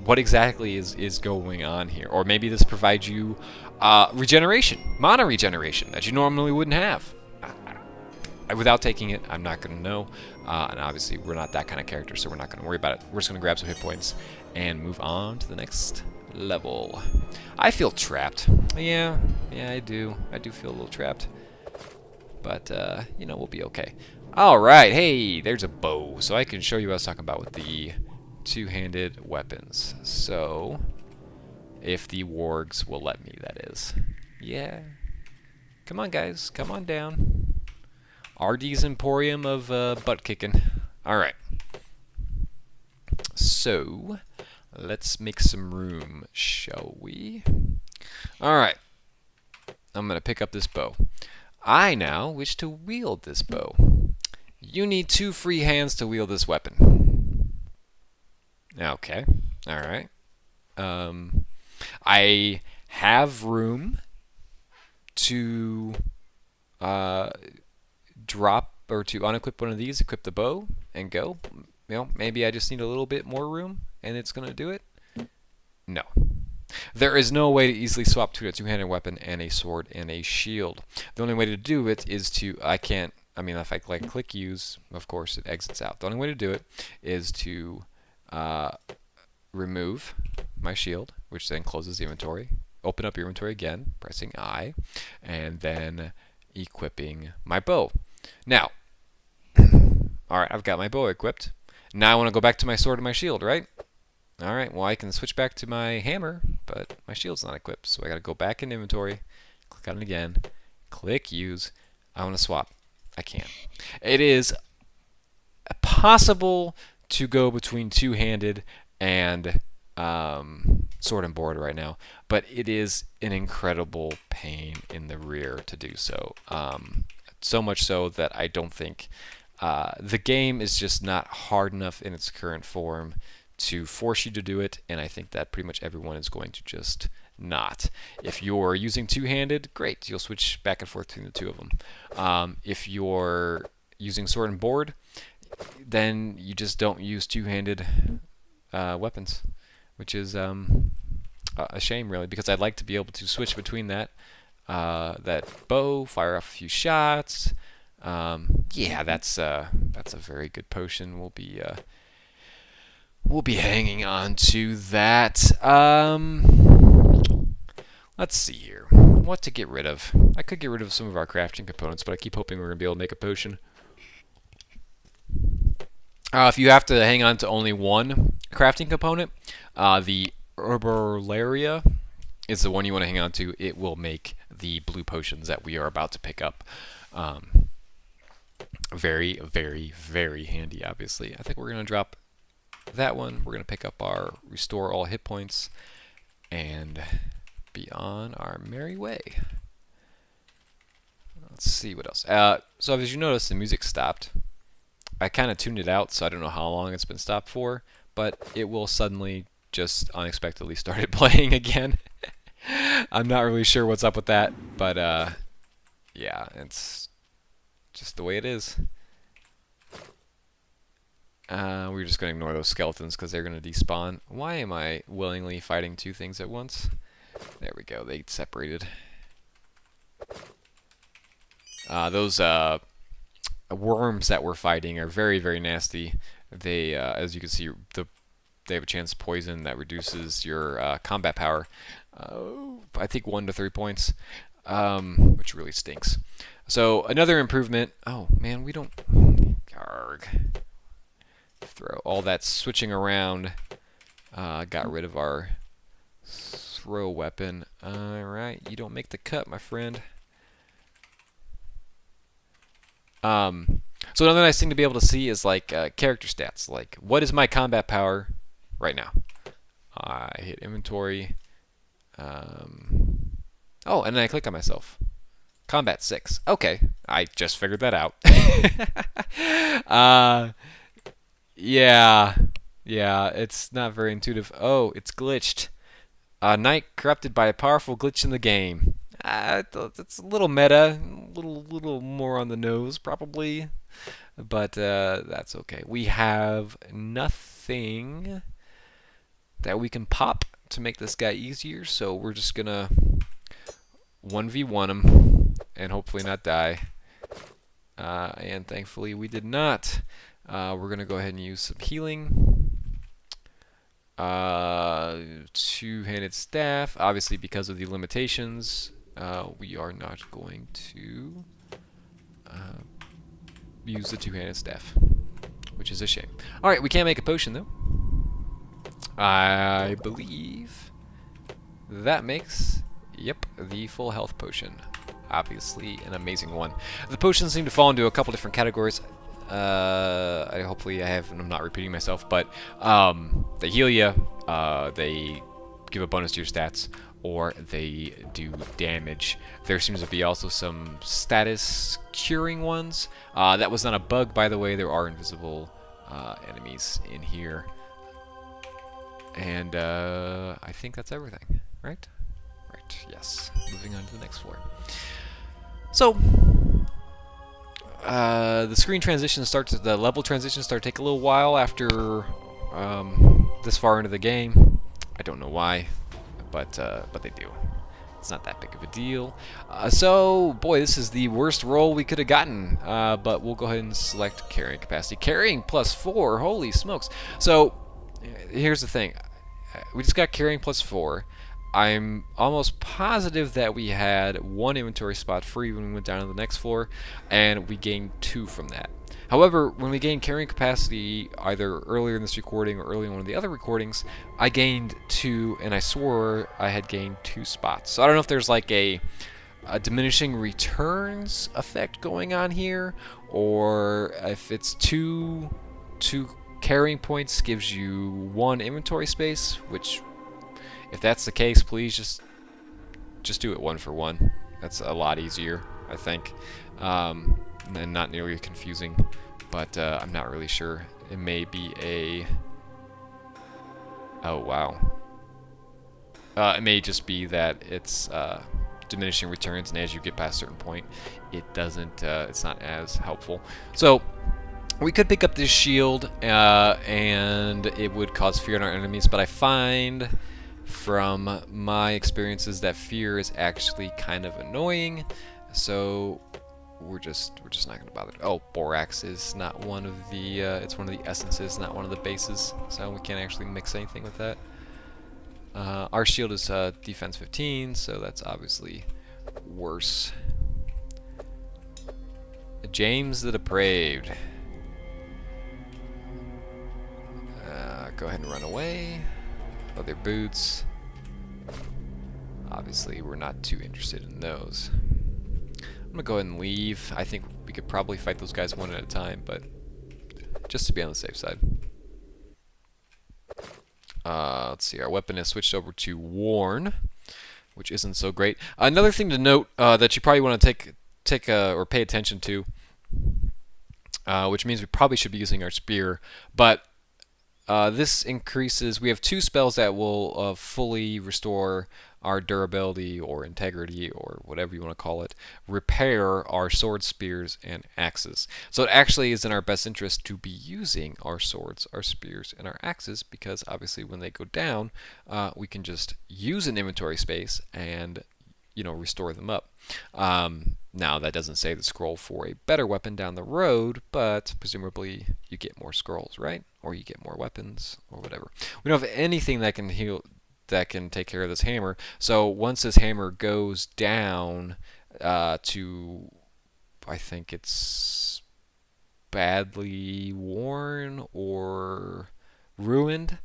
what exactly is going on here? Or maybe this provides you regeneration, mana regeneration that you normally wouldn't have. Without taking it, I'm not going to know. And obviously, we're not that kind of character, so we're not going to worry about it. We're just going to grab some hit points and move on to the next level. I feel trapped. Yeah, I do. I do feel a little trapped. But, you know, we'll be okay. All right, hey, there's a bow. So I can show you what I was talking about with the two-handed weapons. So, if the wargs will let me, that is. Yeah. Come on, guys. Come on down. RD's Emporium of butt kicking. All right. So, let's make some room, shall we? All right. I'm going to pick up this bow. I now wish to wield this bow. You need 2 free hands to wield this weapon. Okay. All right. I have room to drop or to unequip one of these, equip the bow, and go. You know, maybe I just need a little bit more room, and it's going to do it. No. There is no way to easily swap between a two-handed weapon and a sword and a shield. The only way to do it is to, if I click use, of course it exits out. The only way to do it is to remove my shield, which then closes the inventory, open up your inventory again, pressing I, and then equipping my bow. Now, alright, I've got my bow equipped. Now I want to go back to my sword and my shield, right? Alright, well I can switch back to my hammer, but my shield's not equipped, so I gotta go back in inventory, click on it again, click use. I want to swap. I can't. It is possible to go between two-handed and sword and board right now, but it is an incredible pain in the rear to do so. So much so that I don't think the game is just not hard enough in its current form to force you to do it, and I think that pretty much everyone is going to just not. If you're using two-handed, great, you'll switch back and forth between the two of them. If you're using sword and board, then you just don't use two-handed weapons, which is a shame, really, because I'd like to be able to switch between that bow, fire off a few shots. Yeah, that's a very good potion. We'll be hanging on to that. Let's see here. What to get rid of? I could get rid of some of our crafting components, but I keep hoping we're going to be able to make a potion. If you have to hang on to only one crafting component, the Herbalaria is the one you want to hang on to. It will make the blue potions that we are about to pick up very, very, very handy, obviously. I think we're going to drop that one. We're going to pick up our restore all hit points and be on our merry way. Let's see what else. So as you notice, the music stopped. I kind of tuned it out, so I don't know how long it's been stopped for, but it will suddenly just unexpectedly started playing again. I'm not really sure what's up with that, but yeah, it's just the way it is. We're just going to ignore those skeletons because they're going to despawn. Why am I willingly fighting two things at once? There we go, they separated. Those worms that we're fighting are very, very nasty. They, as you can see, they have a chance to poison that reduces your combat power. I think 1 to 3 points, which really stinks. So another improvement. Oh man, we don't. Arg. Throw all that switching around. Got rid of our throw weapon. All right, you don't make the cut, my friend. So another nice thing to be able to see is like character stats. Like, what is my combat power right now? I hit inventory. Oh, and then I click on myself. Combat 6. Okay, I just figured that out. Yeah, it's not very intuitive. Oh, it's glitched. Night corrupted by a powerful glitch in the game. It's a little meta, a little more on the nose, probably. but that's okay. We have nothing that we can pop to make this guy easier, so we're just gonna 1v1 him and hopefully not die. And thankfully we did not. We're gonna go ahead and use some healing. Two-handed staff. Obviously, because of the limitations, we are not going to use the two-handed staff, which is a shame. All right, we can make a potion though. I believe that makes, yep, the full health potion. Obviously, an amazing one. The potions seem to fall into a couple different categories. Hopefully I'm not repeating myself, but they heal you, they give a bonus to your stats, or they do damage. There seems to be also some status curing ones. That was not a bug, by the way. There are invisible enemies in here. And I think that's everything, right? Right, yes. Moving on to the next floor. So, the screen transition starts, the level transitions start to take a little while after this far into the game. I don't know why, but they do. It's not that big of a deal. So, boy, this is the worst roll we could have gotten, but we'll go ahead and select carrying capacity. Carrying +4, holy smokes. So, here's the thing. We just got carrying +4. I'm almost positive that we had 1 inventory spot free when we went down to the next floor, and we gained 2 from that. However, when we gained carrying capacity, either earlier in this recording or early in one of the other recordings, I gained 2, and I swore I had gained 2 spots. So I don't know if there's like a diminishing returns effect going on here, or if it's 2 carrying points gives you 1 inventory space, which, if that's the case, please just do it 1 for 1. That's a lot easier, I think, and not nearly confusing. But I'm not really sure. It may be a. Oh wow. It may just be that it's diminishing returns, and as you get past a certain point, it doesn't. It's not as helpful. So we could pick up this shield, and it would cause fear in our enemies. But I find, from my experiences, that fear is actually kind of annoying, so we're just not gonna bother. Oh, borax is not one of the it's one of the essences, not one of the bases, so we can't actually mix anything with that. Our shield is defense 15, so that's obviously worse. James the Depraved. Go ahead and run away. Leather boots. Obviously, we're not too interested in those. I'm gonna go ahead and leave. I think we could probably fight those guys one at a time, but just to be on the safe side. Let's see. Our weapon is switched over to Worn, which isn't so great. Another thing to note that you probably want to take or pay attention to, which means we probably should be using our spear, but this increases. We have 2 spells that will fully restore our durability or integrity or whatever you want to call it, repair our swords, spears, and axes. So it actually is in our best interest to be using our swords, our spears, and our axes, because obviously when they go down, we can just use an inventory space and restore them up. Now that doesn't say the scroll for a better weapon down the road, but presumably you get more scrolls, right? Or you get more weapons or whatever. We don't have anything that can heal, that can take care of this hammer. So once this hammer goes down to, I think it's badly worn or ruined,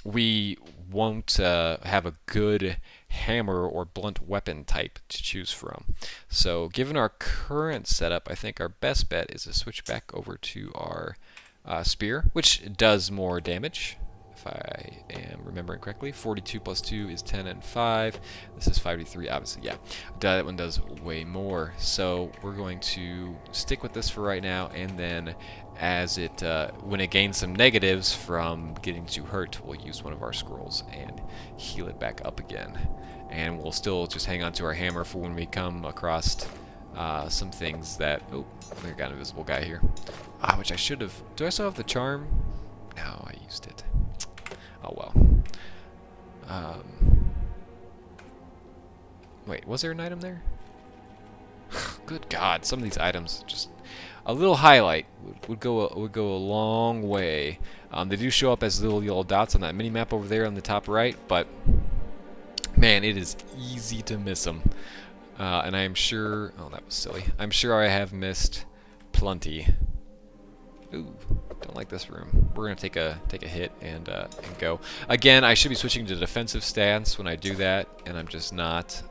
we won't have a good hammer or blunt weapon type to choose from. So given our current setup, I think our best bet is to switch back over to our spear, which does more damage, if I am remembering correctly. 42 plus 2 is 10 and 5. This is 5d3, obviously, yeah. That one does way more. So we're going to stick with this for right now, and then as it, when it gains some negatives from getting too hurt, we'll use one of our scrolls and heal it back up again. And we'll still just hang on to our hammer for when we come across some things that... Oh, I got an invisible guy here. Which I should have... Do I still have the charm? No, I used it. Oh, well. Wait, was there an item there? Good God, some of these items just... A little highlight would go a long way. They do show up as little yellow dots on that mini map over there on the top right, but man, it is easy to miss them. And I am sure... Oh, that was silly. I'm sure I have missed plenty. Ooh, don't like this room. We're gonna take a hit and go. Again, I should be switching to defensive stance when I do that, and I'm just not.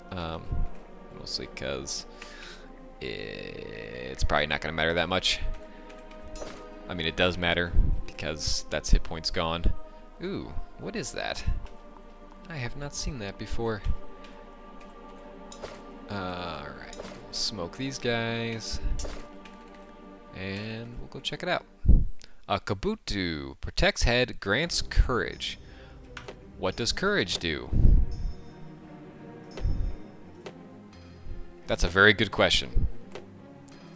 Mostly because it's probably not gonna matter that much. I mean, it does matter because that's hit points gone. Ooh, what is that? I have not seen that before. Alright, we'll smoke these guys. And we'll go check it out. Kabuto protects head, grants courage. What does courage do? That's a very good question.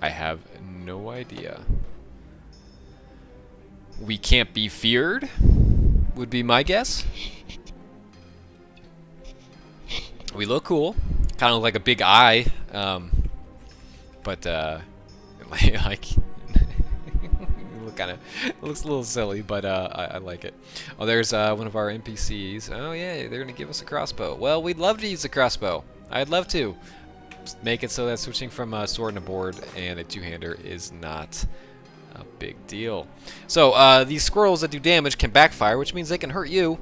I have no idea. We can't be feared, would be my guess. We look cool. Kind of like a big eye. But, like... It looks a little silly, but I like it. Oh, there's one of our NPCs. Oh yeah, they're gonna give us a crossbow. Well, we'd love to use a crossbow. I'd love to. Just make it so that switching from a sword and a board and a two-hander is not a big deal. So these squirrels that do damage can backfire, which means they can hurt you.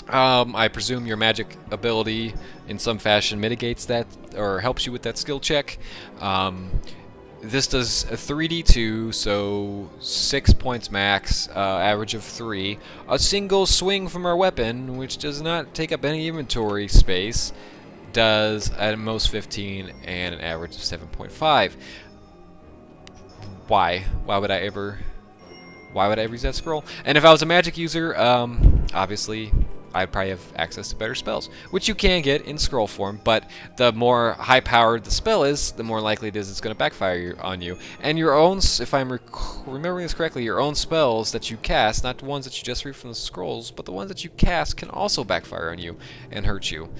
I presume your magic ability in some fashion mitigates that or helps you with that skill check. This does a 3d2, so 6 points max, average of 3. A single swing from our weapon, which does not take up any inventory space, does at most 15 and an average of 7.5. Why? Why would I ever use that scroll? And if I was a magic user, obviously I'd probably have access to better spells, which you can get in scroll form, but the more high-powered the spell is, the more likely it is it's going to backfire on you. And your own, if I'm remembering this correctly, your own spells that you cast, not the ones that you just read from the scrolls, but the ones that you cast can also backfire on you and hurt you.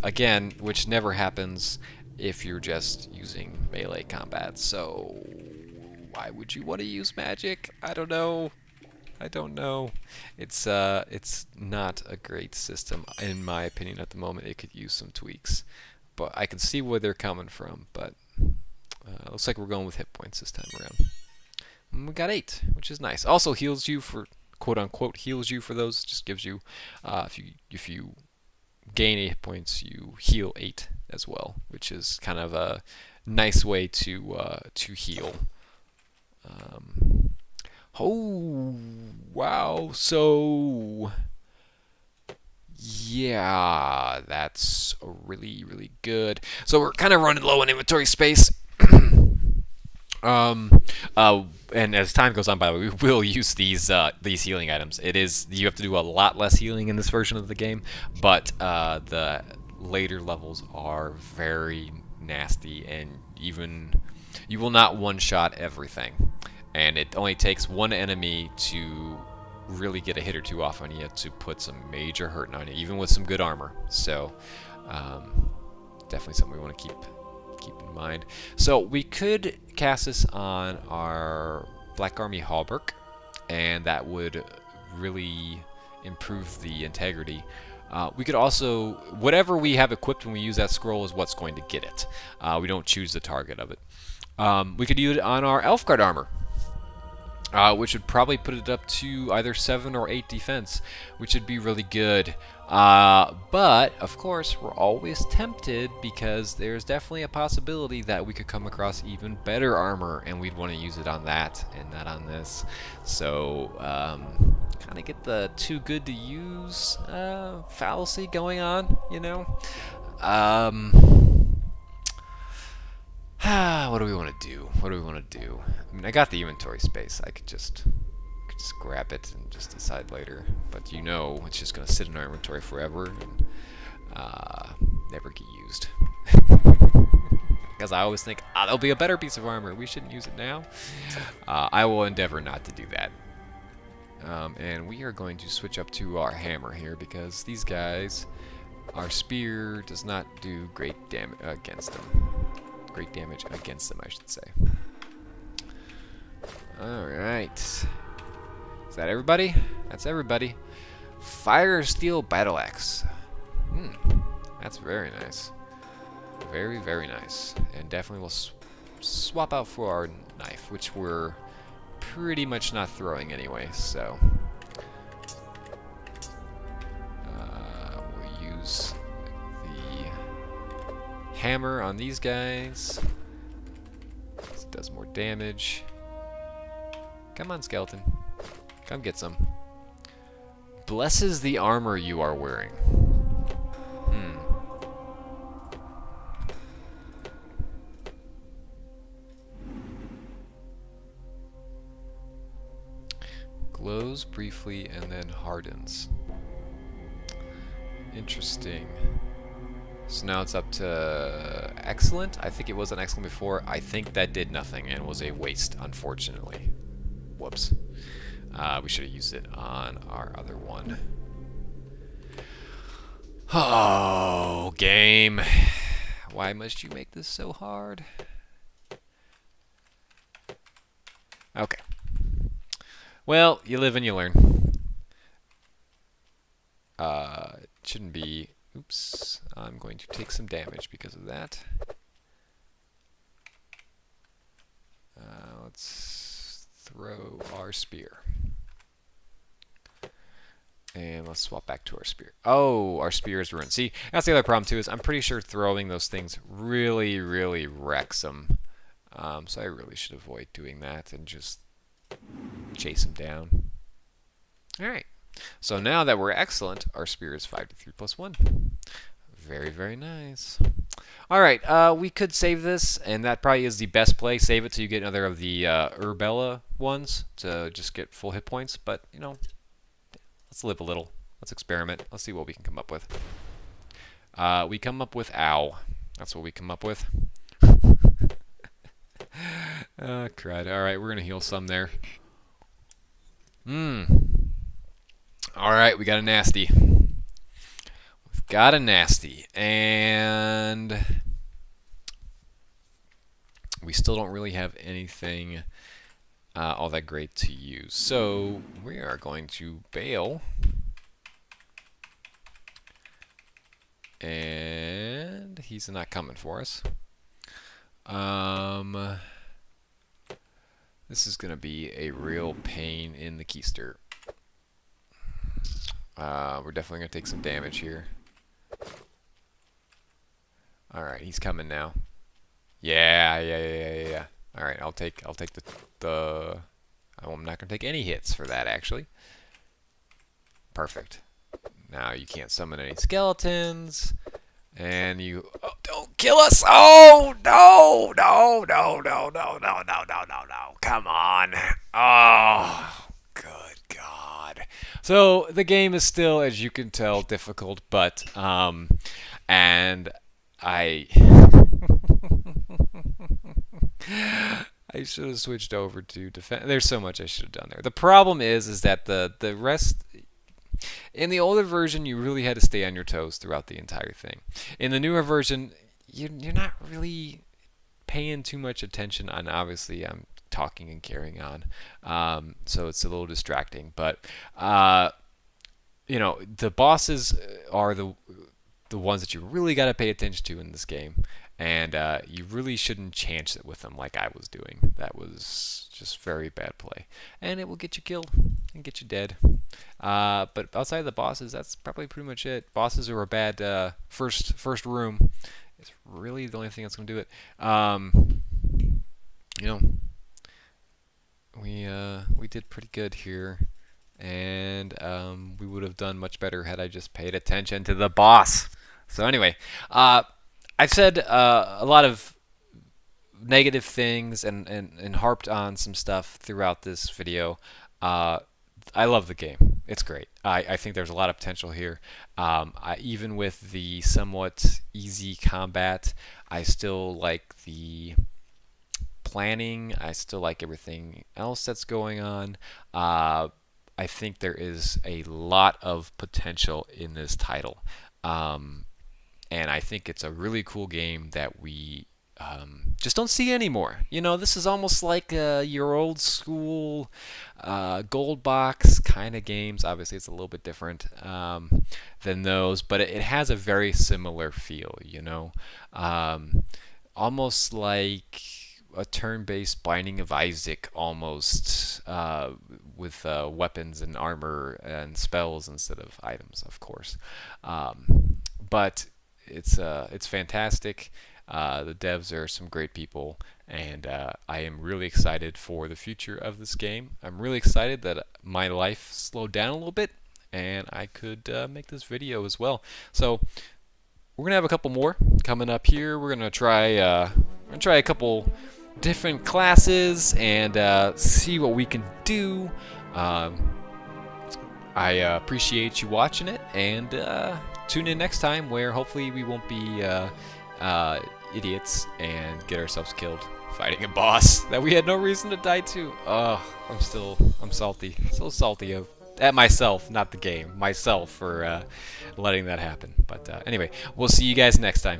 Again, which never happens if you're just using melee combat. So why would you want to use magic? I don't know. It's not a great system, in my opinion, at the moment. It could use some tweaks. But I can see where they're coming from, but looks like we're going with hit points this time around. And we got 8, which is nice. Also heals you for, quote-unquote, heals you for those. Just gives you, if you gain 8 hit points, you heal 8 as well, which is kind of a nice way to heal. Oh, wow. So, yeah, that's really, really good. So we're kind of running low on inventory space. And as time goes on, by the way, we will use these healing items. You have to do a lot less healing in this version of the game, but the later levels are very nasty, and even you will not one-shot everything. And it only takes one enemy to really get a hit or two off on you to put some major hurt on you, even with some good armor. So, definitely something we want to keep in mind. So we could cast this on our Black Army Hauberk, and that would really improve the integrity. We could also, whatever we have equipped when we use that scroll is what's going to get it. We don't choose the target of it. We could use it on our Elfguard armor. Which would probably put it up to either 7 or 8 defense, which would be really good. But, of course, we're always tempted because there's definitely a possibility that we could come across even better armor, and we'd want to use it on that and not on this. So, kind of get the too good to use fallacy going on, you know? What do we want to do? I mean, I got the inventory space. I could just grab it and just decide later. But you know, it's just going to sit in our inventory forever and never get used. because I always think, there'll be a better piece of armor. We shouldn't use it now. I will endeavor not to do that. And we are going to switch up to our hammer here because these guys, our spear does not do great damage against them. Great damage against them, I should say. Alright. Is that everybody? That's everybody. Fire Steel Battle Axe. That's very nice. Very, very nice. And definitely we'll swap out for our knife, which we're pretty much not throwing anyway, so we'll use the hammer on these guys. This does more damage. Come on, skeleton. Come get some. Blesses the armor you are wearing. Glows briefly and then hardens. Interesting. So now it's up to excellent. I think it was an excellent before. I think that did nothing and was a waste, unfortunately. Whoops. We should have used it on our other one. Oh, game. Why must you make this so hard? Okay. Well, you live and you learn. It shouldn't be... Oops. I'm going to take some damage because of that. Let's throw our spear. And let's swap back to our spear. Oh, our spear is ruined. See, that's the other problem too, is I'm pretty sure throwing those things really, really wrecks them. So I really should avoid doing that and just chase him down. Alright. So now that we're excellent, our spear is 5 to 3 plus 1. Very, very nice. Alright, we could save this, and that probably is the best play. Save it till you get another of the Urbella ones to just get full hit points. But, you know, let's live a little. Let's experiment. Let's see what we can come up with. We come up with ow. That's what we come up with. Crud. Alright, we're going to heal some there. Alright, we got a nasty. We've got a nasty. And we still don't really have anything all that great to use. So we are going to bail. And he's not coming for us. This is going to be a real pain in the keister. We're definitely going to take some damage here. Alright, he's coming now. Yeah. Alright, I'll take the I'm not going to take any hits for that, actually. Perfect. Now you can't summon any skeletons. And you... Oh, don't kill us! Oh, no! No. Come on. Oh, good God. So, the game is still, as you can tell, difficult, but, and I... I should have switched over to defense. There's so much I should have done there. The problem is that the rest... In the older version, you really had to stay on your toes throughout the entire thing. In the newer version, you're not really paying too much attention on, obviously, I'm talking and carrying on. So it's a little distracting. But, you know, the bosses are the ones that you really got to pay attention to in this game. And you really shouldn't chance it with them like I was doing. That was just very bad play. And it will get you killed and get you dead. But outside of the bosses, that's probably pretty much it. Bosses are a bad first room. It's really the only thing that's going to do it. You know, we did pretty good here. And we would have done much better had I just paid attention to the boss. So anyway, I've said a lot of negative things and harped on some stuff throughout this video. I love the game. It's great. I think there's a lot of potential here. Even with the somewhat easy combat, I still like the planning. I still like everything else that's going on. I think there is a lot of potential in this title. And I think it's a really cool game that we just don't see anymore. This is almost like your old school gold box kind of games. Obviously, it's a little bit different than those, but it has a very similar feel. Almost like a turn-based Binding of Isaac, almost with weapons and armor and spells instead of items, of course. But it's fantastic. The devs are some great people, and I am really excited for the future of this game. I'm really excited that my life slowed down a little bit, and I could make this video as well. So we're gonna have a couple more coming up here. We're gonna try a couple different classes and see what we can do. I appreciate you watching it, and tune in next time where hopefully we won't be idiots and get ourselves killed fighting a boss that we had no reason to die to. I'm salty. So salty at myself, not the game. Myself for letting that happen. But anyway, we'll see you guys next time.